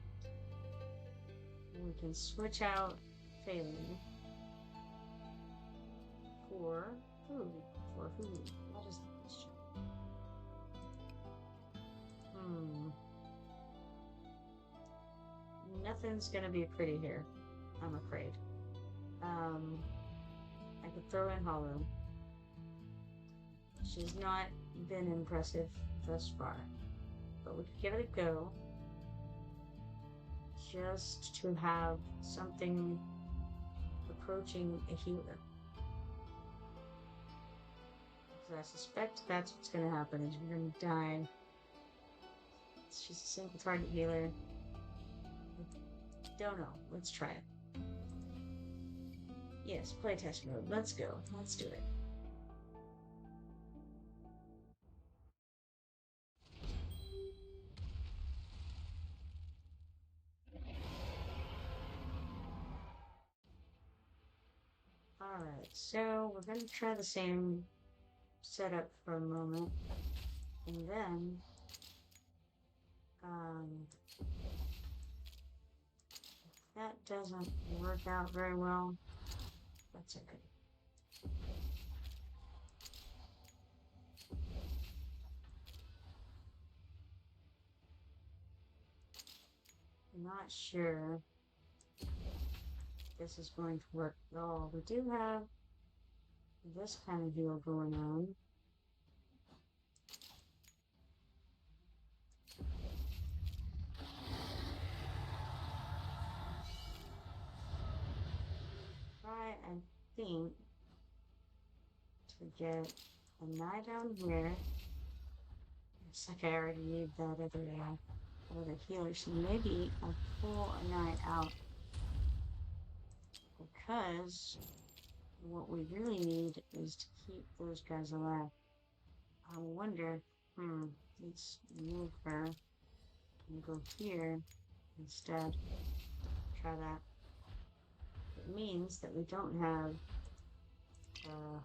we can switch out Phelan for who? For who? That is the question. Nothing's gonna be pretty here, I'm afraid. I could throw in Hollow. She's not been impressive thus far, but we could give it a go, just to have something approaching a healer. Because I suspect that's what's going to happen, is we're going to die. She's a single target healer. Don't know. Let's try it. Yes, playtest mode. Let's go. Let's do it. Alright, so we're going to try the same setup for a moment, and then if that doesn't work out very well, that's okay. I'm not sure this is going to work at all. We do have this kind of deal going on. Try and think to get a knight down here. Looks like I already need that other healer, so maybe I'll pull a knight out, because what we really need is to keep those guys alive. I wonder, let's move her and go here instead. Try that. It means that we don't have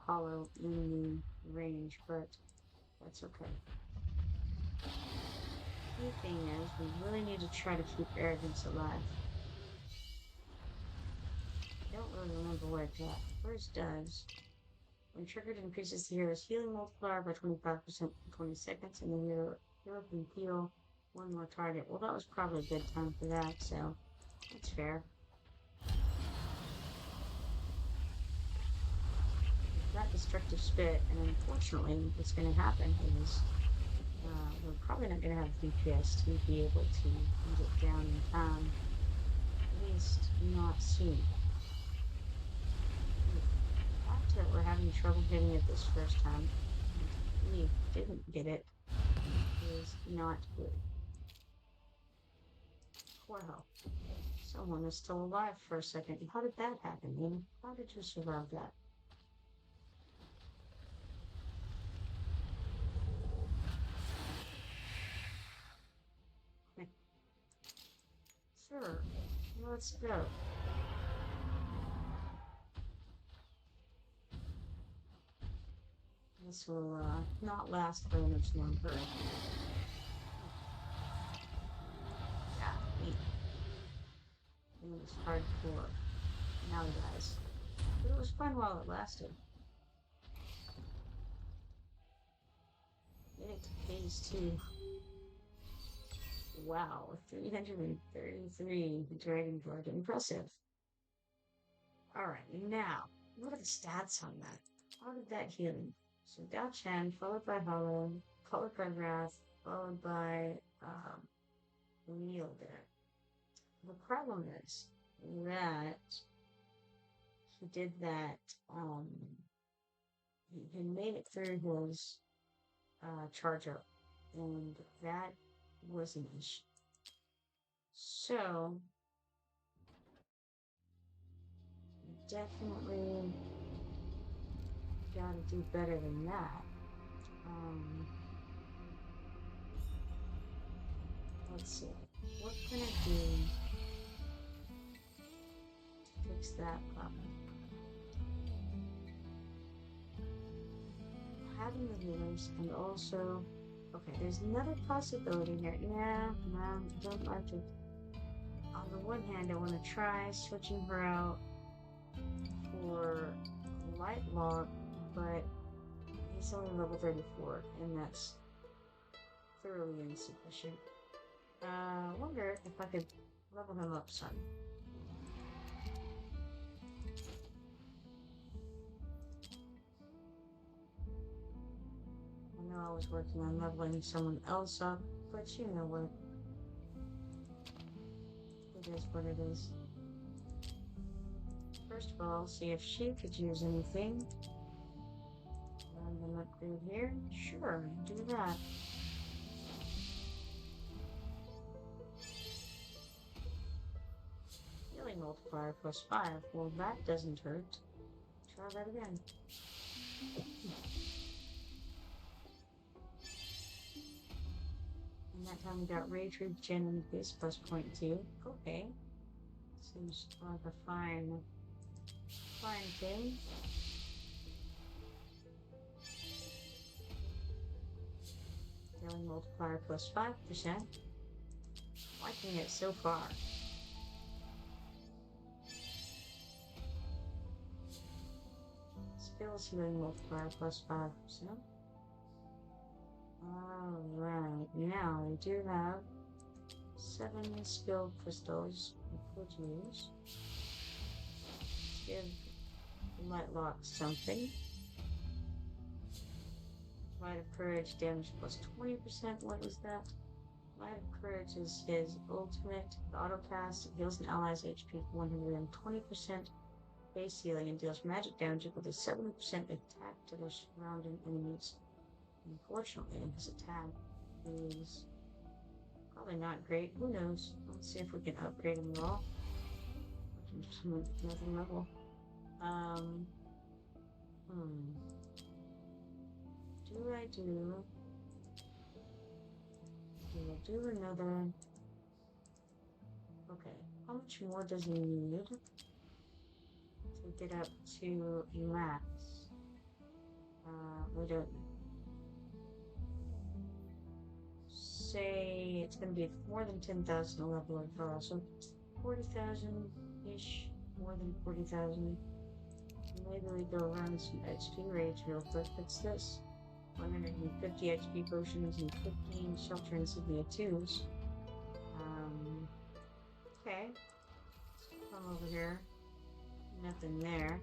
hollow enemy range, but that's okay. The key thing is, we really need to try to keep arrogance alive. I don't really remember where it's at. First does. When triggered, increases the hero's healing multiplier by 25% for 20 seconds, and the hero can heal one more target. Well, that was probably a good time for that, so that's fair. That destructive spit, and unfortunately, what's going to happen is we're probably not going to have DPS to be able to beat it down in time. At least not soon. The fact that we're having trouble getting it this first time, and we didn't get it, is not good. Poor health. Someone is still alive for a second. How did that happen, man? How did you survive that? Sure, let's go. This will not last very much longer. Yeah, neat. It was hardcore. Now, guys. But it was fun while it lasted. Get it to phase 2. Wow, 333 Dragon Guard. Impressive. Alright, now, what are the stats on that? How did that heal him? So Dao Chen, followed by Hollow, followed by Wrath, followed by Wielder. The problem is that he did that, he made it through his charge up, and that was an issue. So, definitely gotta do better than that. Let's see. What can I do to fix that problem? Having the healers and also, okay, there's another possibility here. Yeah, no, don't like it. On the one hand, I want to try switching her out for Light Log, but he's only level 34, and that's thoroughly insufficient. I wonder if I could level him up some. I know I was working on leveling someone else up, but you know what? It is what it is. First of all, see if she could use anything. Random upgrade here? Sure, do that. Healing multiplier plus 5. Well, that doesn't hurt. Try that again. And that time we got Rage Regen and Base plus 0.2. Okay. Seems like a fine thing. Healing multiplier plus 5%. Liking it so far. Skills healing multiplier plus 5%. Alright, now we do have 7 skill crystals we could use. Give Lightlock something. Light of Courage damage plus 20%. What was that? Light of Courage is his ultimate. The auto cast heals an ally's HP for 120%. Base healing and deals magic damage with a 70% attack to their surrounding enemies. Unfortunately, his attack is probably not great. Who knows? Let's see if we can upgrade him at all. Nothing level. Do I do another? Okay. How much more does he need to get up to max? We don't say it's going to be more than 10,000 level overall, so 40,000-ish, more than 40,000. Maybe we go around some XP rage real quick. What's this? 150 XP potions and 15 shelter insignia 2s. Okay. Let's come over here. Nothing there.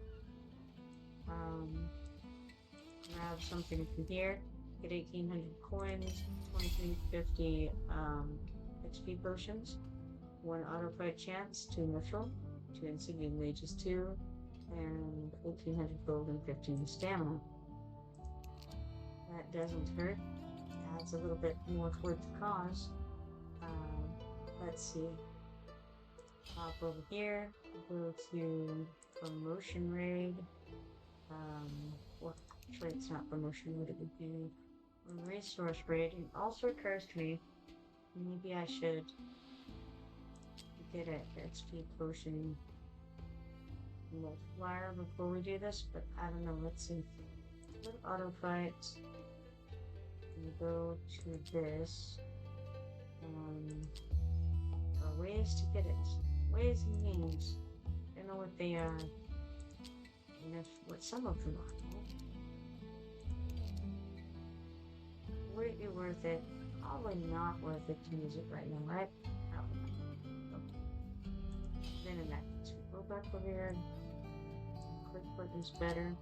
Grab something from here. Get 1,800 coins, 2350 XP potions, 1 auto fight chance, 2 neutral, 2 insignia mages 2, and 1,800 gold and 15 stamina. That doesn't hurt. Adds a little bit more towards the cause. Let's see. Hop over here. Go to promotion raid. Well, actually, it's not promotion raid. It would be resource raid. It also occurs to me, maybe I should get an XP potion multiplier before we do this, but I don't know. Let's see. Let auto fight. Go to this. There are ways to get it. Ways and means. I don't know what they are. And what some of them are. Would it be worth it? Probably not worth it to use it right now, right? Probably not. Okay. Then in that case, we go back over here. Click button's better.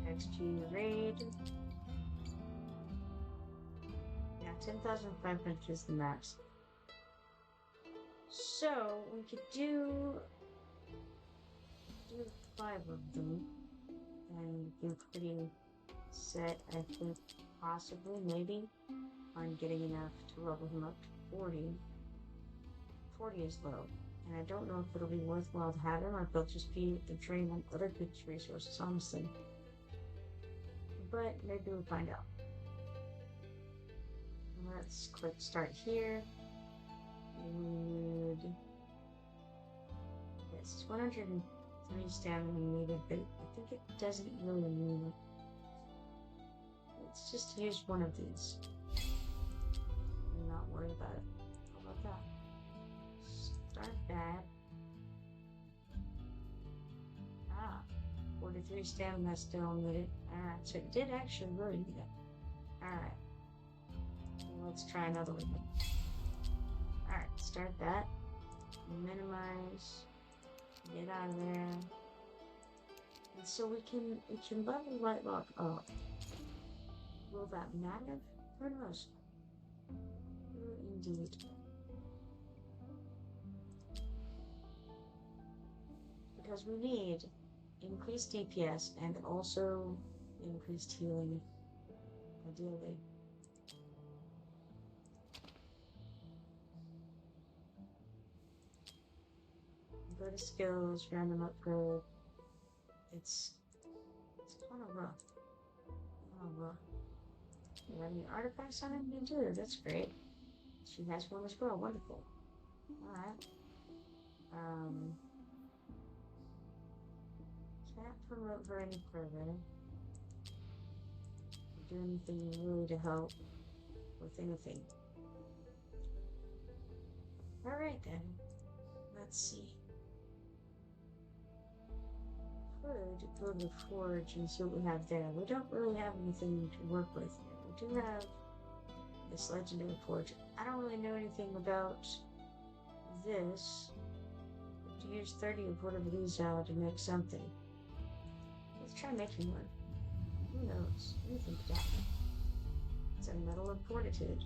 XP raid. Yeah, 10,500 is the max. So we could do 5 of them and be pretty set, I think, possibly, maybe, on getting enough to level him up to 40. 40 is low, and I don't know if it'll be worthwhile to have him or if it'll just be a drain on other people's resources, honestly. But maybe we'll find out. Let's click start here. We need... Yes, it's 103 stamina needed, but I think it doesn't really need it. Let's just use one of these. And not worry about it. How about that? Start that. Ah, 43 stamina still needed. Alright, so it did actually really need it. Alright. Let's try another one. Alright, start that. Minimize. Get out of there. And so we can level Lightlock up. Will that matter? Who knows? Indeed. Because we need increased DPS and also increased healing, ideally. Go to skills, random upgrade. It's kind of rough. You have any artifacts on it? You do. That's great. She has one as well. Wonderful. Alright. Can't promote her any further. Do anything really to help with anything. Alright then. Let's see. Could go to the forge and see what we have there. We don't really have anything to work with here. We do have this legendary forge. I don't really know anything about this. We have to use 30 of whatever these are to make something. Let's try making one. Who knows? Anything could happen. It's a metal of fortitude.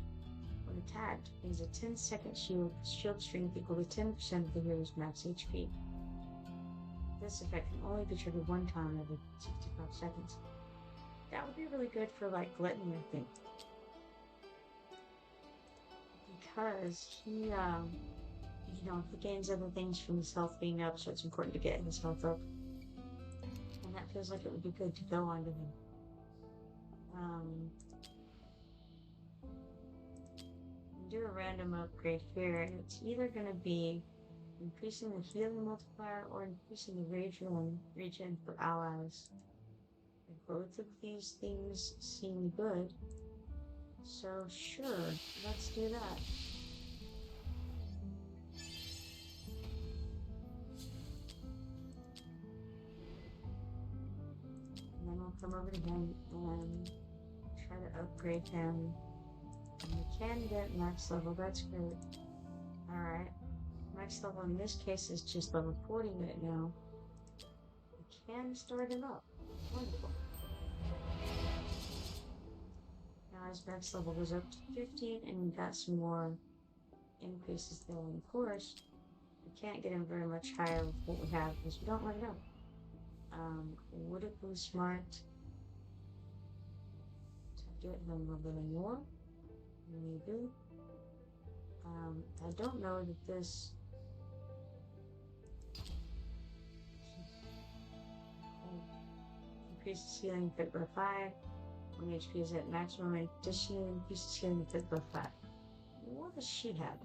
When attacked, it is a 10-second shield strength equal to 10% of the hero's max HP. This effect can only be triggered one time every 65 seconds. That would be really good for, like, Gluttony, I think. Because he, you know, he gains other things from his health being up, so it's important to get his health up. And that feels like it would be good to go onto him. Do a random upgrade here, and it's either going to be increasing the healing multiplier or increasing the regen for allies. And both of these things seem good, so sure, let's do that. And then we'll come over to him and try to upgrade him. And we can get max level, that's great. Alright. Max level in this case is just level 40 right now. We can start him up. Wonderful. Now his max level goes up to 15 and we got some more increases there. And of course, we can't get him very much higher with what we have because we don't let it up. Would it be smart to get him a little more? Maybe. I don't know that this increases healing fit by 5. When HP is at maximum, additionally increases healing fit by 5. What does she have?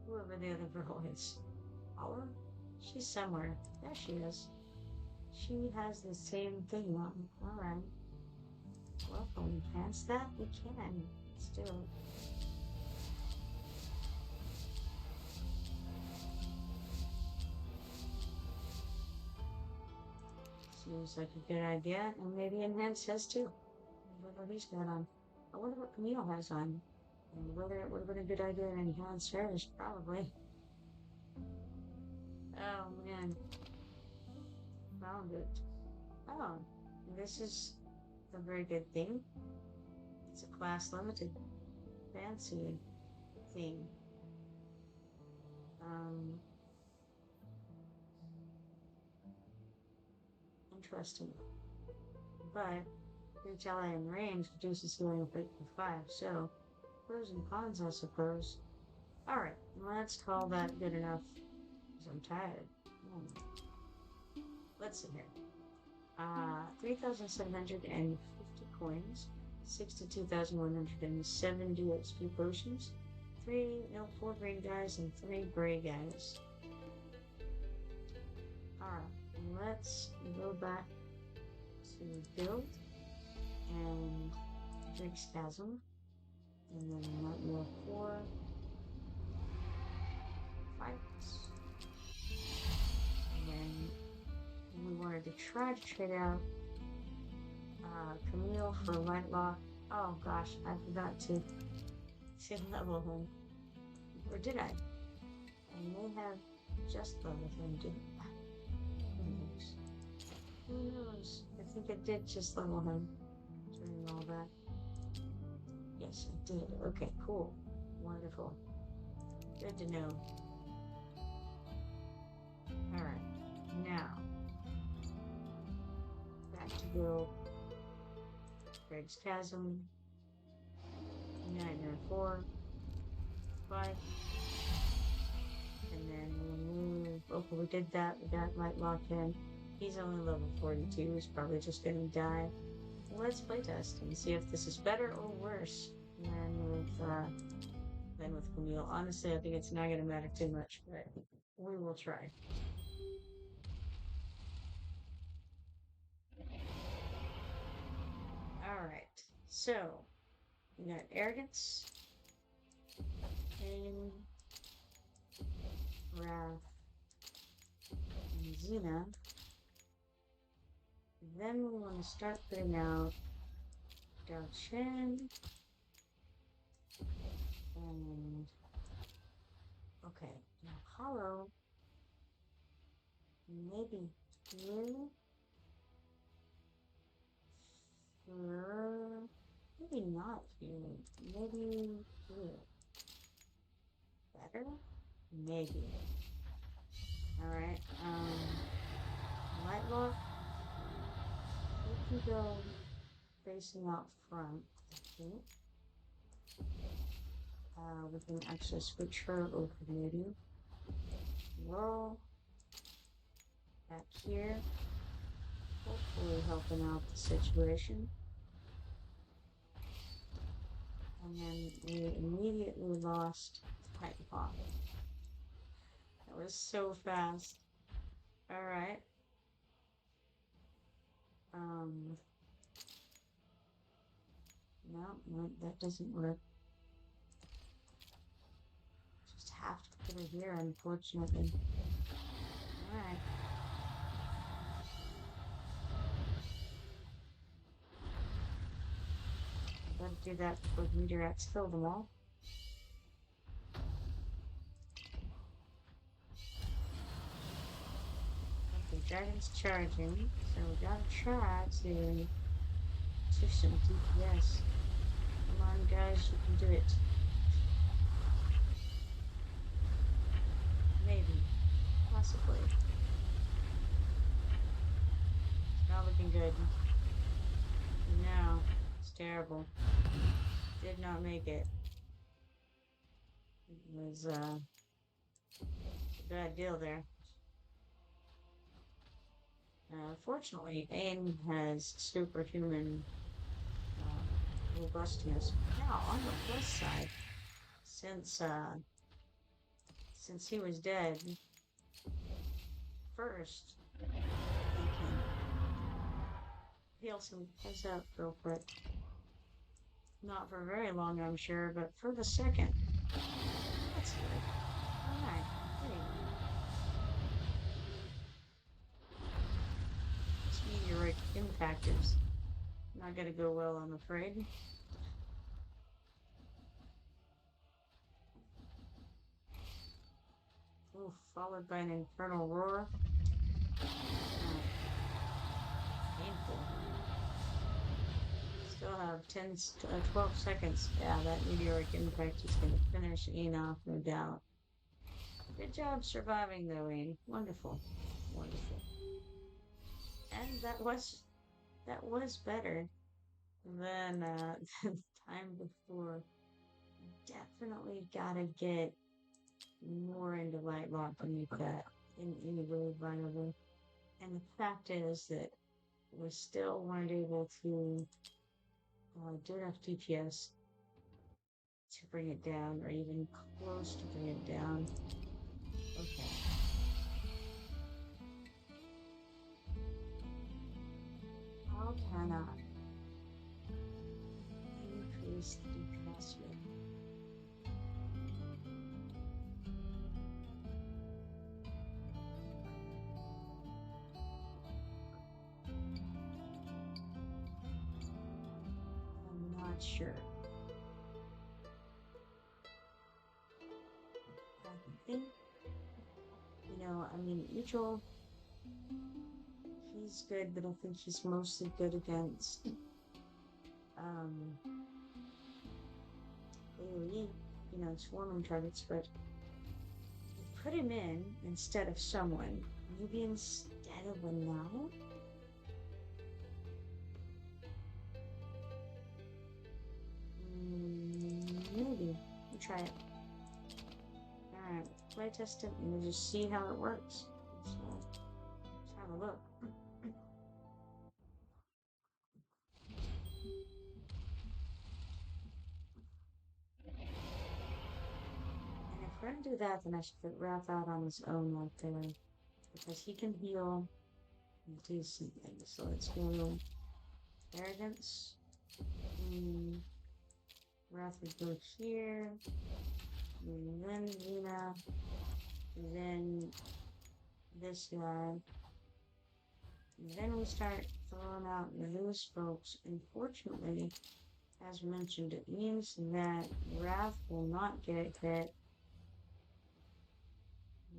Whoever the other girl is. Paula? She's somewhere. There she is. She has the same thing on. Alright. Well, can we advance that? We can. Let's do it. Seems like a good idea, and maybe enhance his too. What he's got on. I wonder what Camille has on. And whether it would have been a good idea to enhance hers, probably. Oh man. Found it. Oh, this is a very good thing. It's a class limited fancy thing. Interesting. But each ally in range reduces healing effect for 5, so Pros and cons, I suppose. Alright, let's call that good enough. Because I'm tired. Let's see here. 3,750 coins, 62,170 XP potions, 4 green guys, and 3 gray guys. Alright, let's go back to build and drink spasm, and then nightmare 4 fights, and then we wanted to try to trade out Camille for Lightlock. Oh gosh, I forgot to level him. Or did I? I may have just leveled him, didn't I? Who knows? Who knows? I think I did just level him during all that. Yes, I did. Okay, cool. Wonderful. Good to know. Alright, now back to build Greg's Chasm, Nightmare 4, 5, and then we'll move. Okay, we did that. We got Lightlock in. He's only level 42. He's probably just gonna die. Let's playtest and see if this is better or worse than with Camille. Honestly, I think it's not gonna matter too much, but we will try. Alright, so we got Arrogance, Pain, Wrath, and Xena. Then we want to start putting out Dao Chen, and okay, now Hollow, maybe here. Maybe not here. Maybe here. Better? Maybe. Alright, Lightlock. We can go facing out front, I think. We can actually switch her over maybe. Roll. Back here. Hopefully helping out the situation. And then we immediately lost Titanfall. That was so fast. Alright. No, that doesn't work. Just have to put it here, unfortunately. Alright. Gotta do that before the meteorites kill them all. Okay, dragon's charging, so we gotta try to do some DPS. Come on, guys, you can do it. Maybe. Possibly. It's not looking good. No. Terrible. Did not make it. It was a bad deal there. Fortunately, Aim has superhuman robustness. Now, on the plus side, since he was dead, first he can heal some heads up real quick. Not for very long, I'm sure, but for the second. That's good. Alright, hey. This meteoric impact is not gonna go well, I'm afraid. Ooh, followed by an infernal roar. Painful. Still have 12 seconds. Yeah, that meteoric impact is going to finish Ian off, no doubt. Good job surviving, though, Ian. Wonderful. Wonderful. And that was better than the time before. Definitely gotta get more into Lightlock to make that in any way viable. And the fact is that we still weren't able to do enough DPS to bring it down, or even close to bring it down. Okay. How can I increase the DPS rate? I'm not sure. I think, I mean, Mitchell, he's good, but I think he's mostly good against AoE, swarming targets, but put him in instead of someone. Maybe instead of a now? Maybe. We'll try it. Alright, playtest it and we'll just see how it works. So, let's have a look. And if we're gonna do that, then I should put Wrath out on his own right there. Because he can heal decent things. So let's go Arrogance. Wrath would go here. And then Luna. And then this guy. And then we start throwing out newest folks. Unfortunately, as mentioned, it means that Wrath will not get hit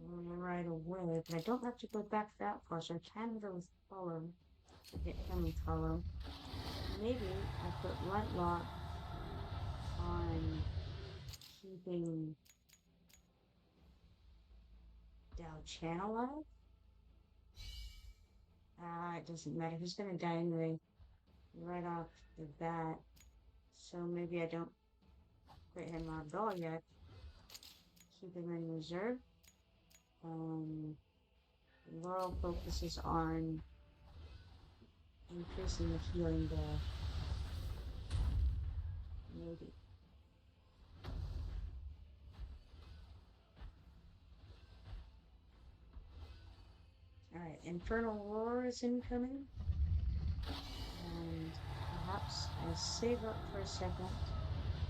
right away, but I don't have to go back that far, so I can go with Follow. Get him with Follow. Maybe I put Lightlock on keeping Dao Chan alive. It doesn't matter. He's gonna die anyway, right off the bat. So maybe I don't put him on ball yet. Keep him in reserve. Laurel focuses on increasing the healing there. Maybe. Alright, Infernal Roar is incoming. And perhaps I save up for a second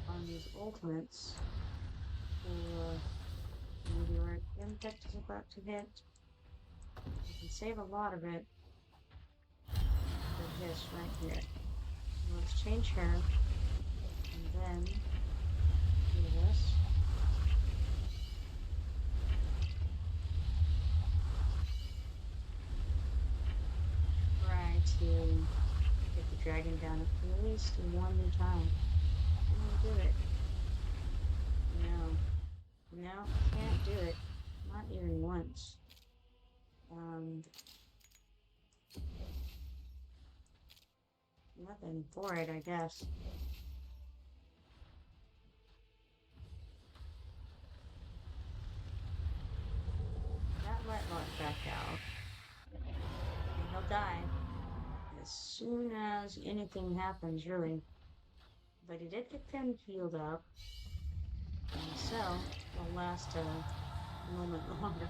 on these ultimates for Meteoric Impact is about to hit. You can save a lot of it for this right here. Let's change her, and then do this. Try to get the dragon down at least one more time. And we'll do it. No, can't do it. Not even once. Nothing for it, I guess. That Lightlock back out. And he'll die as soon as anything happens, really. But he did get them healed up. And so, will last a moment longer.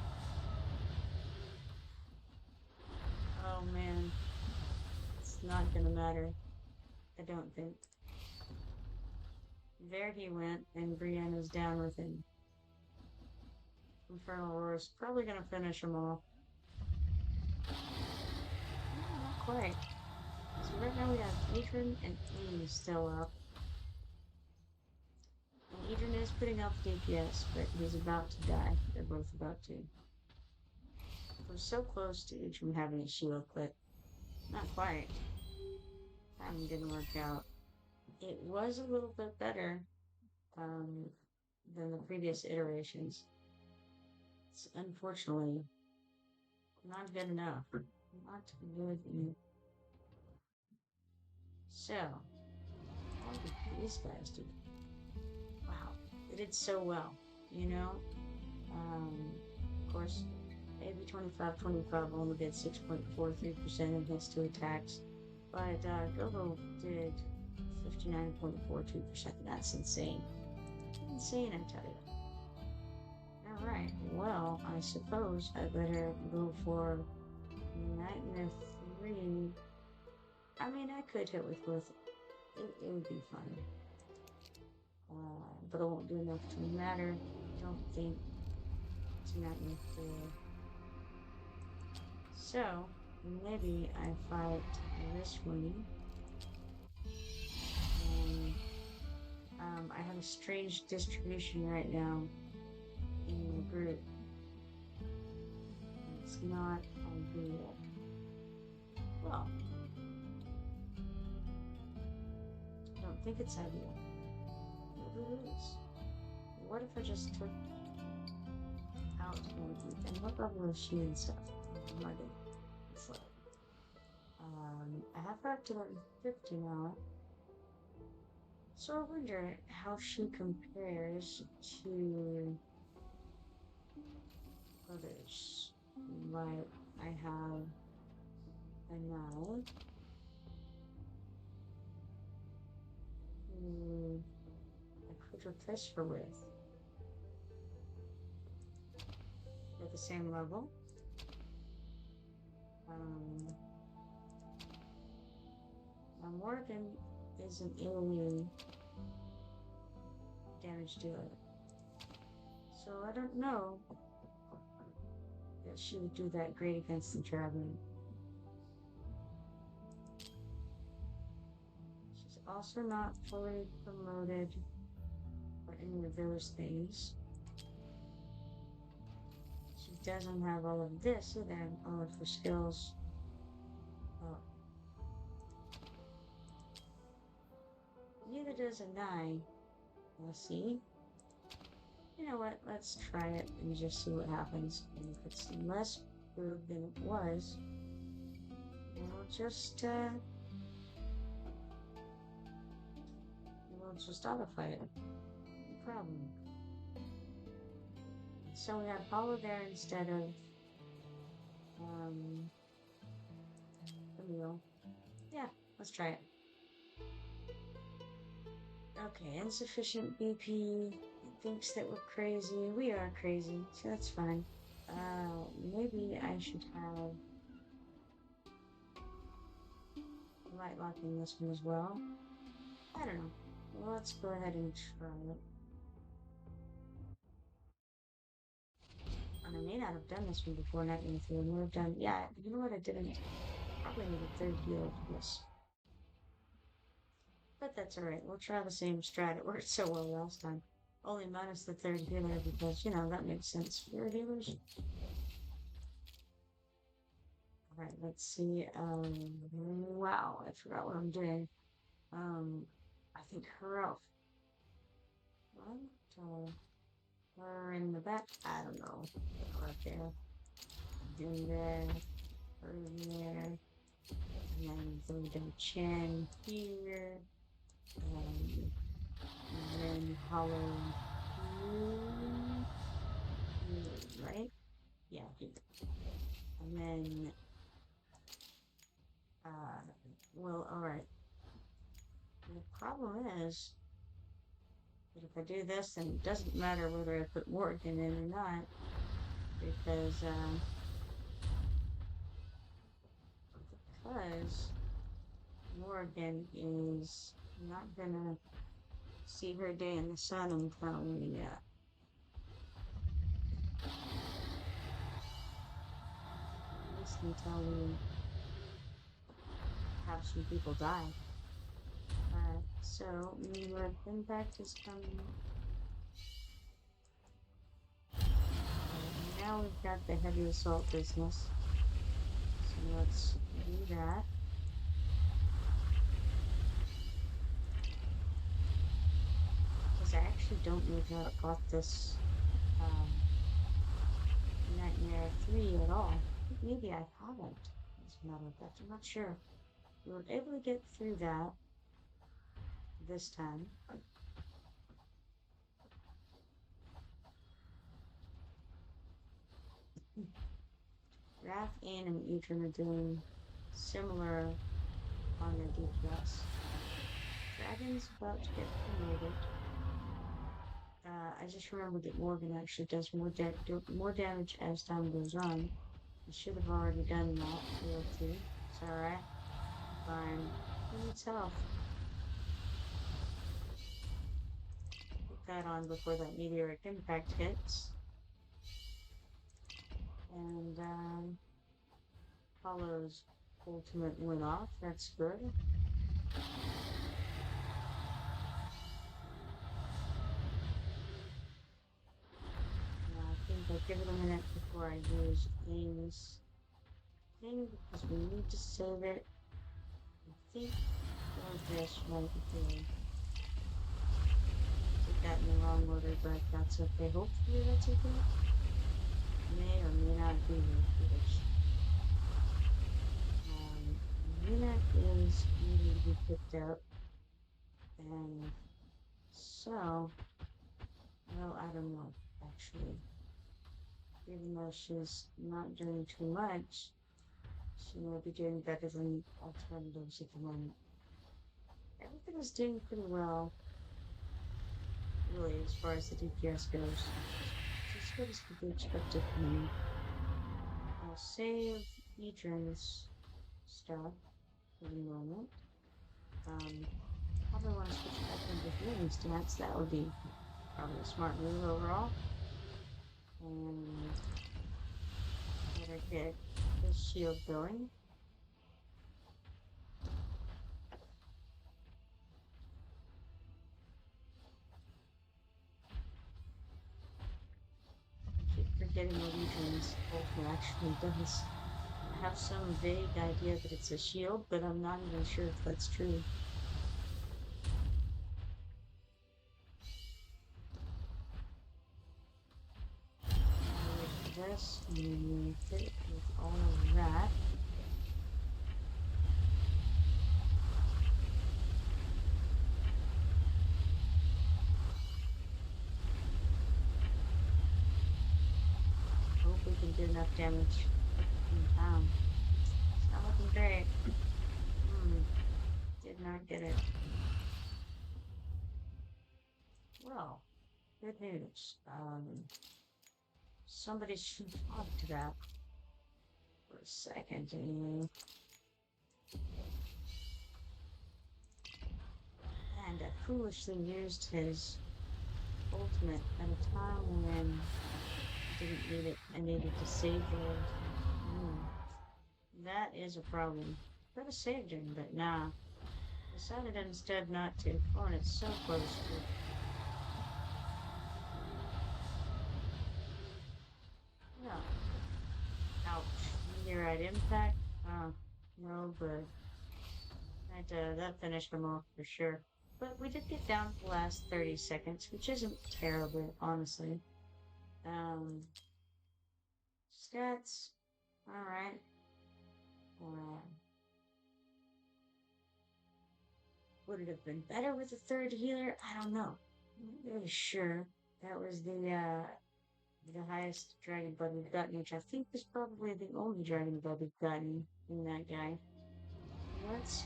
Oh man. It's not gonna matter. I don't think. There he went, and Brianna's down with him. Infernal Roar is probably gonna finish him off. No, not quite. So right now we have Adrian and Amy still up. And Adrian is putting up DPS, but he's about to die. They're both about to. We're so close to Adrian having a shield clip. Not quite. Timing didn't work out. It was a little bit better than the previous iterations. It's unfortunately not good enough. Not good enough. So, how did these guys do? Wow, They did so well, you know? Of course, AB 2525 only did 6.43% of hits to attacks, but Gogo did 59.42%. That's insane. Insane, I tell you. Alright, well, I suppose I better go for Nightmare 3. I mean, I could hit with both. It would be fun. But it won't do enough to matter. I don't think it's Nightmare 4. So, maybe I fight this one. And I have a strange distribution right now in the group. It's not ideal. Well, I don't think it's ideal. Maybe it is. What if I just took out one of them? And what level is she and stuff? Muddy. It's like, I have her up to level 50 now. So I wonder how she compares to others. Like, I have a knife. I could replace her with. At the same level. Now Morgan is an alien damage dealer. So I don't know that she would do that great against the traveling. She's also not fully promoted or any of those things. She doesn't have all of this either, all of her skills. Oh. Neither does a 9. We'll see. You know what? Let's try it and just see what happens. And if it's less good than it was, we'll just auto-fight it. No problem. So we have Hollow there instead of the wheel. Yeah, let's try it. Okay, insufficient BP. Thinks that we're crazy. We are crazy, so that's fine. Maybe I should have light locking this one as well. I don't know. Well, let's go ahead and try it. And I may not have done this one before, not even if I would have done. Yeah, you know what? I didn't. Probably need a third heal for this. But that's alright. We'll try the same strat. It worked so well last time. Only minus the third healer because, you know, that makes sense for healers. Alright, let's see. Wow, I forgot what I'm doing. I think her out. What? Her in the back? I don't know. Right there. In there. Her in there. And then through the chin here. And then hollow here, right? Yeah, here. And then, well, alright. The problem is that if I do this, then it doesn't matter whether I put Morgan in or not, because Morgan is not gonna see her day in the sun until we, at least until we have some people die. So your impact is coming. Now we've got the heavy assault business. So let's do that. Because I actually don't know if I got this Nightmare 3 at all. Maybe I haven't, as a matter of fact. I'm not sure. We were able to get through that this time. Wrath, Ain, and Ethan are doing similar on their DPS. Dragon's about to get promoted. I just remembered that Morgan actually does more damage as time goes on. I should have already done that. Realty. It's alright. Fine. Who needs health? Put that on before that meteoric impact hits. And, Hollow's ultimate went off. That's good. I think I'll give it a minute before I use Aim's thing because we need to save it. I think for this right here. Took that in the wrong order, but that's okay. Hopefully that's okay. May or may not be Regulus. Unit is needing to be picked up. And so, well, I don't know, actually. Even though she's not doing too much, she may be doing better than alternatives at the moment. Everything is doing pretty well, really, as far as the DPS goes. Just what is to be expected from me. I'll save Edrin's stuff for the moment. Probably want to switch back into healing stats. That would be probably a smart move overall. And better get his shield going. I keep forgetting what Legion's ultimate actually does. I have some vague idea that it's a shield, but I'm not even sure if that's true. With this, and hit it with all of that. Hope we can do enough damage in time. It's not looking great. Did not get it. Well, good news. Somebody should talk to that for a second anyway. And I foolishly used his ultimate at a time when I didn't need it. I needed to save the That is a problem. Could have saved him, but nah. Decided instead not to. Oh, and it's so close to. No. Ouch. Meteorite impact? No good. That finished him off for sure. But we did get down to the last 30 seconds, which isn't terrible, honestly. Stats. Alright. Would it have been better with a third healer? I don't know. I'm not really sure. That was the highest dragon blood we've gotten, which I think is probably the only dragon blood we've gotten in that guy. Let's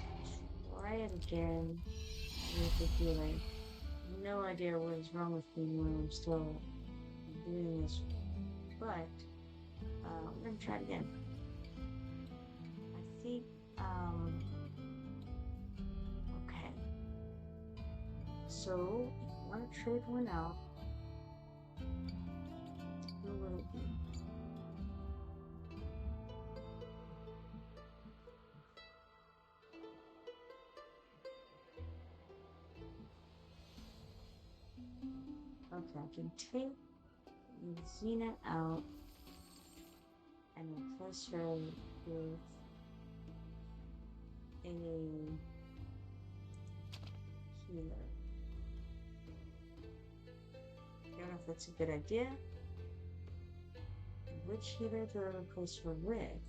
try it again with the healing. No idea what is wrong with me when I'm still doing this, but we're gonna try it again. I think, okay. So, if you want to trade one out, who will it be? Okay, I can take Xena out and replace her with a healer. I don't know if that's a good idea. Which healer do I replace her with?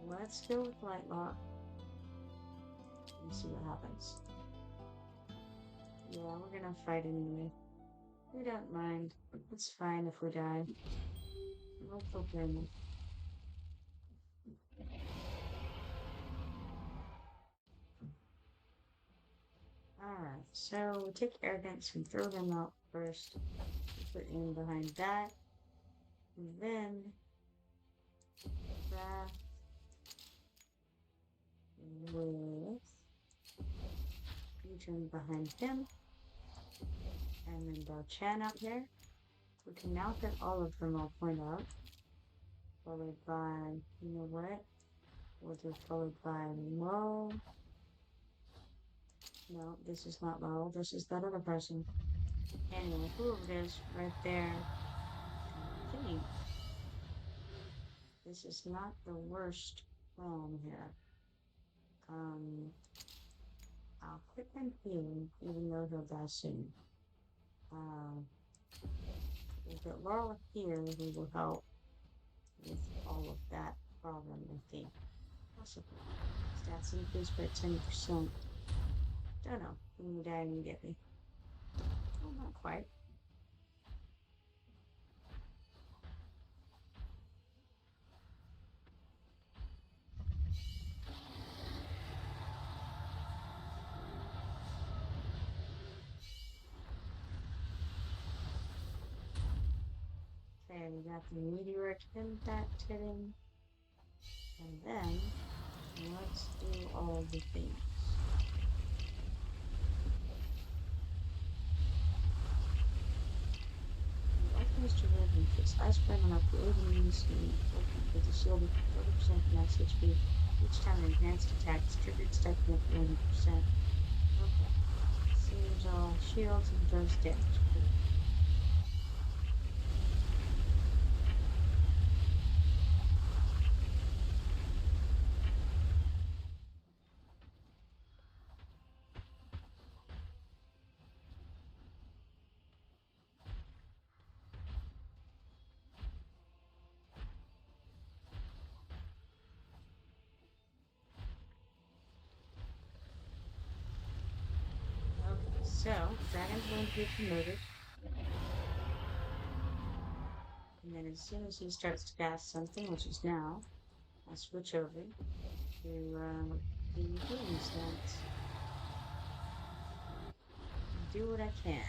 Let's go with Lightlock and see what happens. Yeah, we're gonna fight anyway. We don't mind. It's fine if we die. No problem. Alright, so we take arrogance and throw them out first. Put in behind that. And then craft with Fusion behind him. And then Chan out there. We can now get all of them all pointed out. Followed by, you know what? We'll do followed by Mo. No, this is not Mo. This is that other person. Anyway, whoever it is, right there. I think this is not the worst realm here. I'll quit him healing, even though he'll die soon. We'll get Laurel here, who will help with all of that problem, I think. Possibly. Stats increase by 10%. Don't know. When you die immediately. Well, not quite. Okay, we got the meteoric impact hitting. And then, let's do all the things. To live and fix ice cream on up to 80 minutes with the shield of 30% max HP. Each time an enhanced attack is triggered, stacking up 1%. Okay. Seems all shields and does damage. Cool. So, Dragon's going to be promoted. And then as soon as he starts to cast something, which is now, I'll switch over to the healing stats. Do what I can.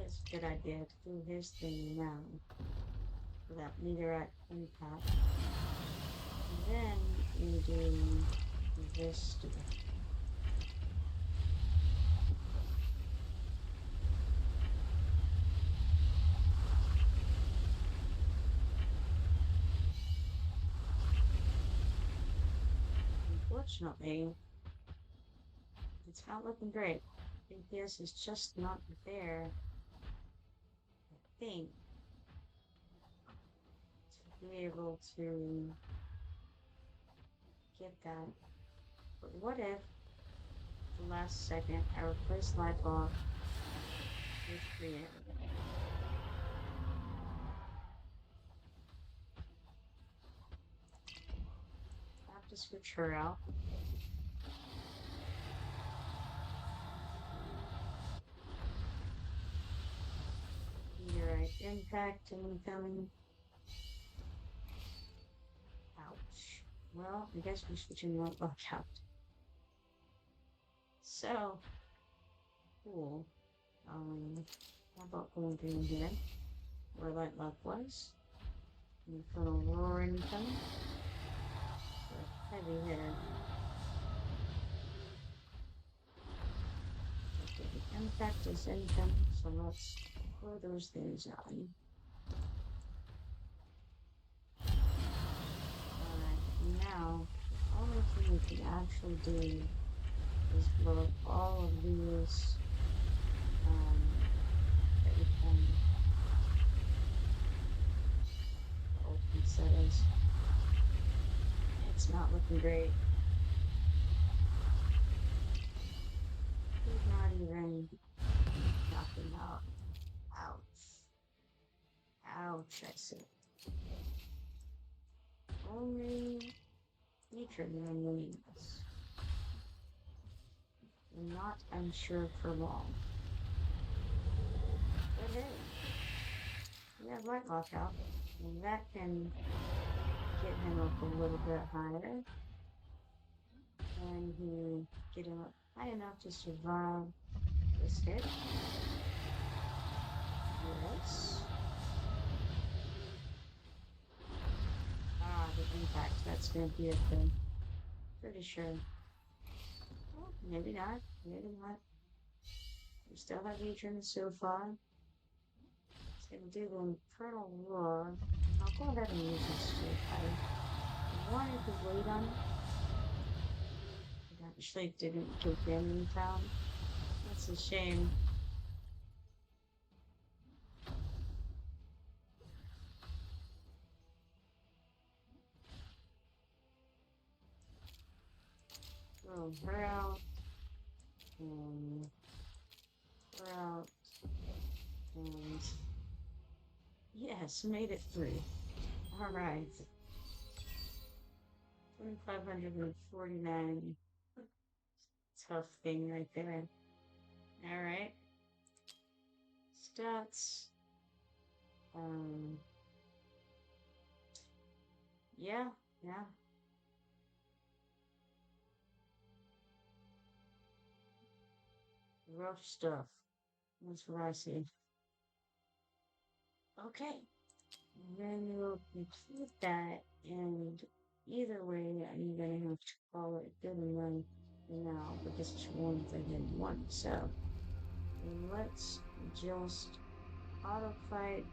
It's a good idea to do his thing now for that meteorite impact. And then we do this to the unfortunately, it's not looking great. DPS is just not there. I think to be able to get that. But what if the last second I replace Lightball with Creative? I have to switch her out. Meteorite impact incoming. Ouch. Well, I guess we're switching Lightball out. So, cool. How about going through here, where Lightlock was? Infernal Roar incoming. Heavy hitter. Okay, the impact is incoming, so let's throw those things on. Alright, now, all the thing we can actually do is blow up all of these that we can ultimate settings. It's not looking great. should I say? Only nature remains. I'm not unsure for long. But hey, we have light lockout, and that can get him up a little bit higher. And he get him up high enough to survive this hit. Yes. Ah, the impact. That's going to be a thing. Pretty sure. Well, maybe not. Maybe not. We still have Adrian so far. It's going to do the Infernal Roar. I'll go ahead and use this too. I wanted to wait on it. It actually didn't kill him in town. That's a shame. Throw her out. And her out. And yes, made it through. Alright. 2,549. Tough thing right there. Alright. Stats. Yeah. Rough stuff. That's what I see. Okay. Then we'll complete that, and either way, I'm gonna have to call it good and run now, because it's one thing in one. So let's just auto fight.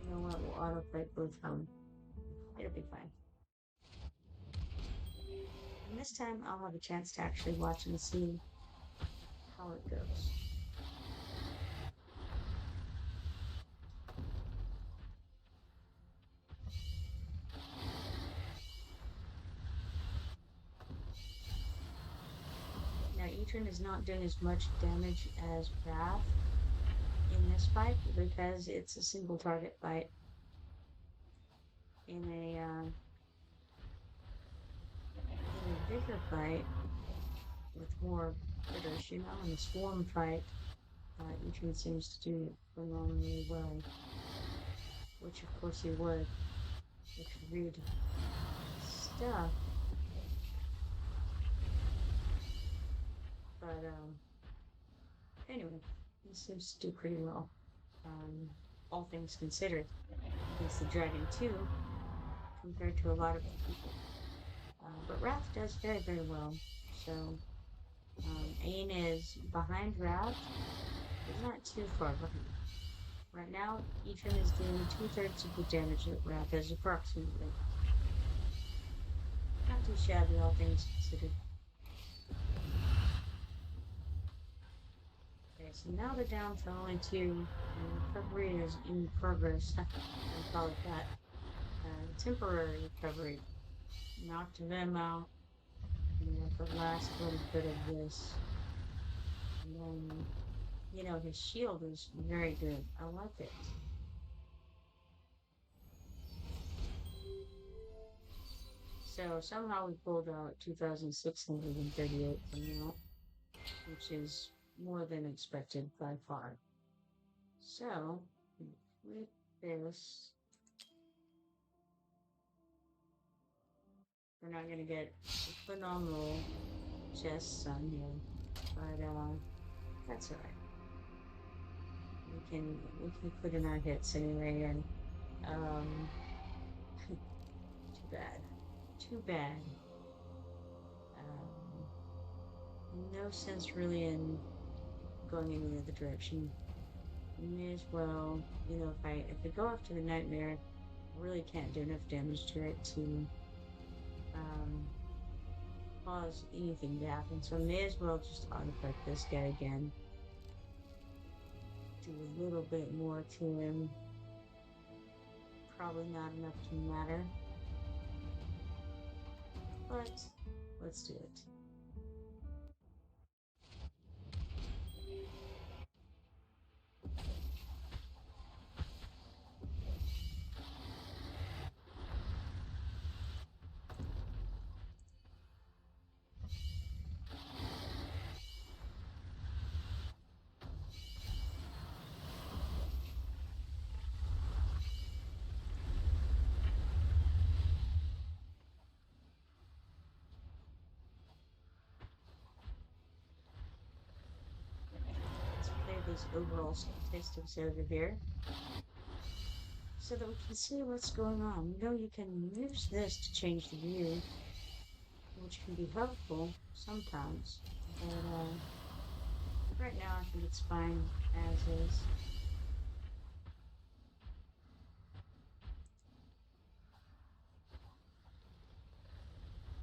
You know what? We'll auto fight both of them. It'll be fine. And this time, I'll have a chance to actually watch and see how it goes. Now, Ethan is not doing as much damage as Wrath in this fight because it's a single target fight. In a bigger fight with more critters, you know, in a swarm fight, Ethan seems to do phenomenally well. Which, of course, he would. Which read stuff. But, anyway, he seems to do pretty well. All things considered, against the Dragon 2, compared to a lot of people. But Wrath does very, very well. So, Ain is behind Wrath. He's not too far behind. Right now, Ethan is doing 2/3 of the damage that Wrath is, approximately. Not too shabby, all things considered. Okay, so now they're down to only 2. Recovery is in progress. I call it that. Temporary recovery. Knocked them out. The last little bit of this. And then, you know, his shield is very good. I like it. So somehow we pulled out 2,638 from that, which is more than expected by far. So, with this, we're not going to get a phenomenal chests on here, but that's alright. We can put in our hits anyway, and too bad. No sense really in going any other direction. You may as well, you know, if I go after the Nightmare, I really can't do enough damage to it to cause anything to happen. So I may as well just auto-fight this guy again. Do a little bit more to him. Probably not enough to matter. But let's do it. his overall statistics over here so that we can see what's going on. You know, you can use this to change the view, which can be helpful sometimes, but right now I think it's fine as is.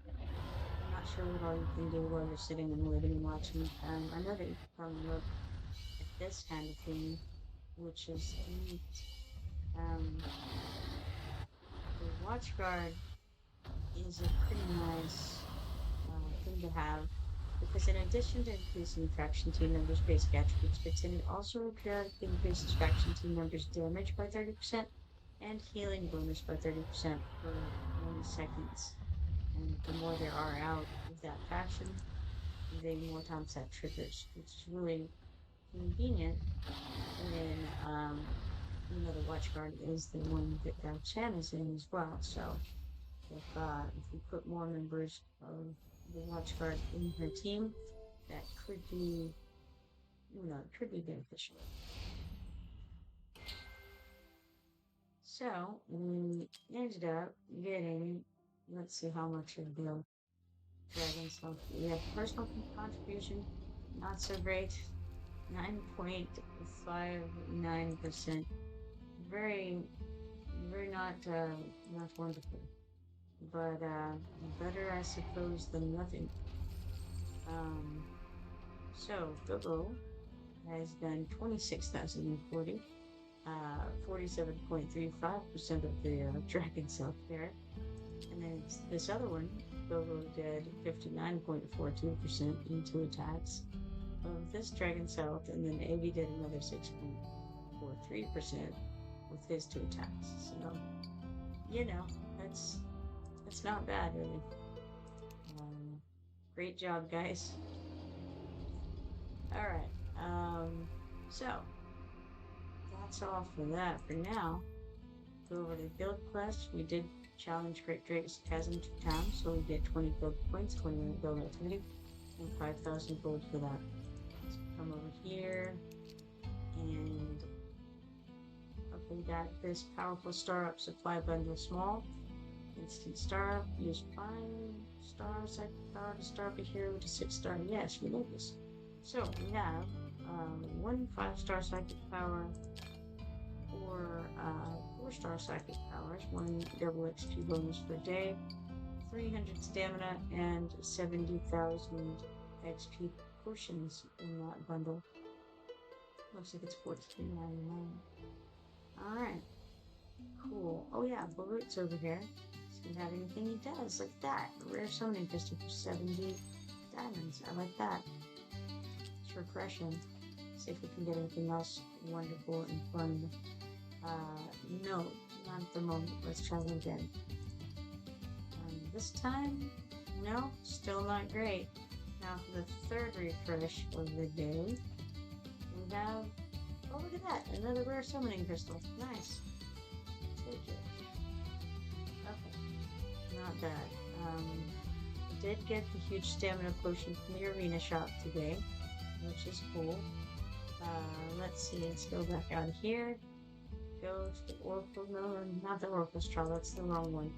I'm not sure what all you can do while you're sitting and waiting and watching. I know that you can probably look at this kind of thing, which is neat. Um, the watch guard is a pretty nice thing to have because in addition to increasing faction team members' basic attributes, it also periodically increases faction team members' damage by 30% and healing bonus by 30% for 90 seconds. And the more there are out of that faction, the more times that triggers, which is really convenient when the watch guard is the one that Chan is in as well. So if we put more members of the watch guard in her team, that could be it could be beneficial. So we ended up getting, let's see how much of the dragon stuff we have. Personal contribution, not so great, 9.59%. Very, very not wonderful, but better I suppose than nothing. Um, so Gogo has done 26,040, 47.35% of the dragon self there. And then this other one, Gogo did 59.42% into attacks of this dragon self, and then Avi did another 6.43% with his 2 attacks. So, that's not bad, really. Great job, guys. All right. So that's all for that for now. Go over to build quest. We did challenge Great Drake's Chasm 2 times, so we get 20 build points, 20 minute build activity, and 5,000 gold for that. So come over here, and we got this powerful star up supply bundle small. Instant star up, use 5 star psychic power to star up a hero to 6 star. Yes, we know this. So we have 1 5-star psychic power, 4 4-star psychic powers, 1 double XP bonus per day, 300 stamina, and 70,000 XP potions in that bundle. Looks like it's $14.99. Alright. Cool. Oh yeah, Baruch's over here. Does he have anything? He does. Like that. A rare summoning crystal for 70 diamonds. I like that. It's refreshing. See if we can get anything else wonderful and fun. No, not at the moment. Let's try it again. This time, no, still not great. Now for the 3rd refresh of the day, we have, oh look at that, another rare summoning crystal. Nice. Take it. Okay, not bad. Did get the huge stamina potion from the arena shop today, which is cool. Let's see, let's go back out of here. Go to the Oracle, no, not the Oracle Straw, that's the wrong one.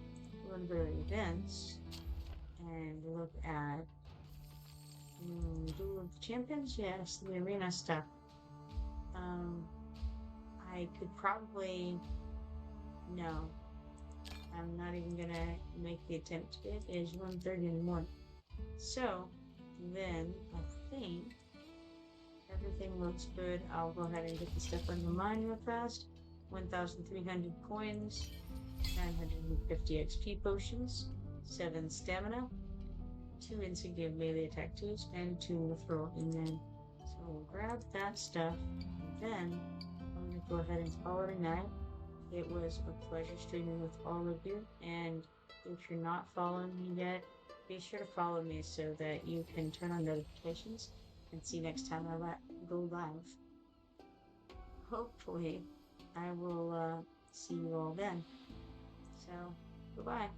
We're going to go to events and look at Duel of the Champions. Yes, the arena stuff. I could probably, no, I'm not even gonna make the attempt. It is 1:30 in the morning. So then I think everything looks good. I'll go ahead and get the stuff on the mine real fast. 1,300 coins, 950 XP potions, 7 stamina, 2 insignia melee attack 2s, and 2 mithril in them. So we'll grab that stuff, and then I'm going to go ahead and call it a night. It was a pleasure streaming with all of you, and if you're not following me yet, be sure to follow me so that you can turn on notifications and see next time I go live. Hopefully, I will see you all then. So, goodbye.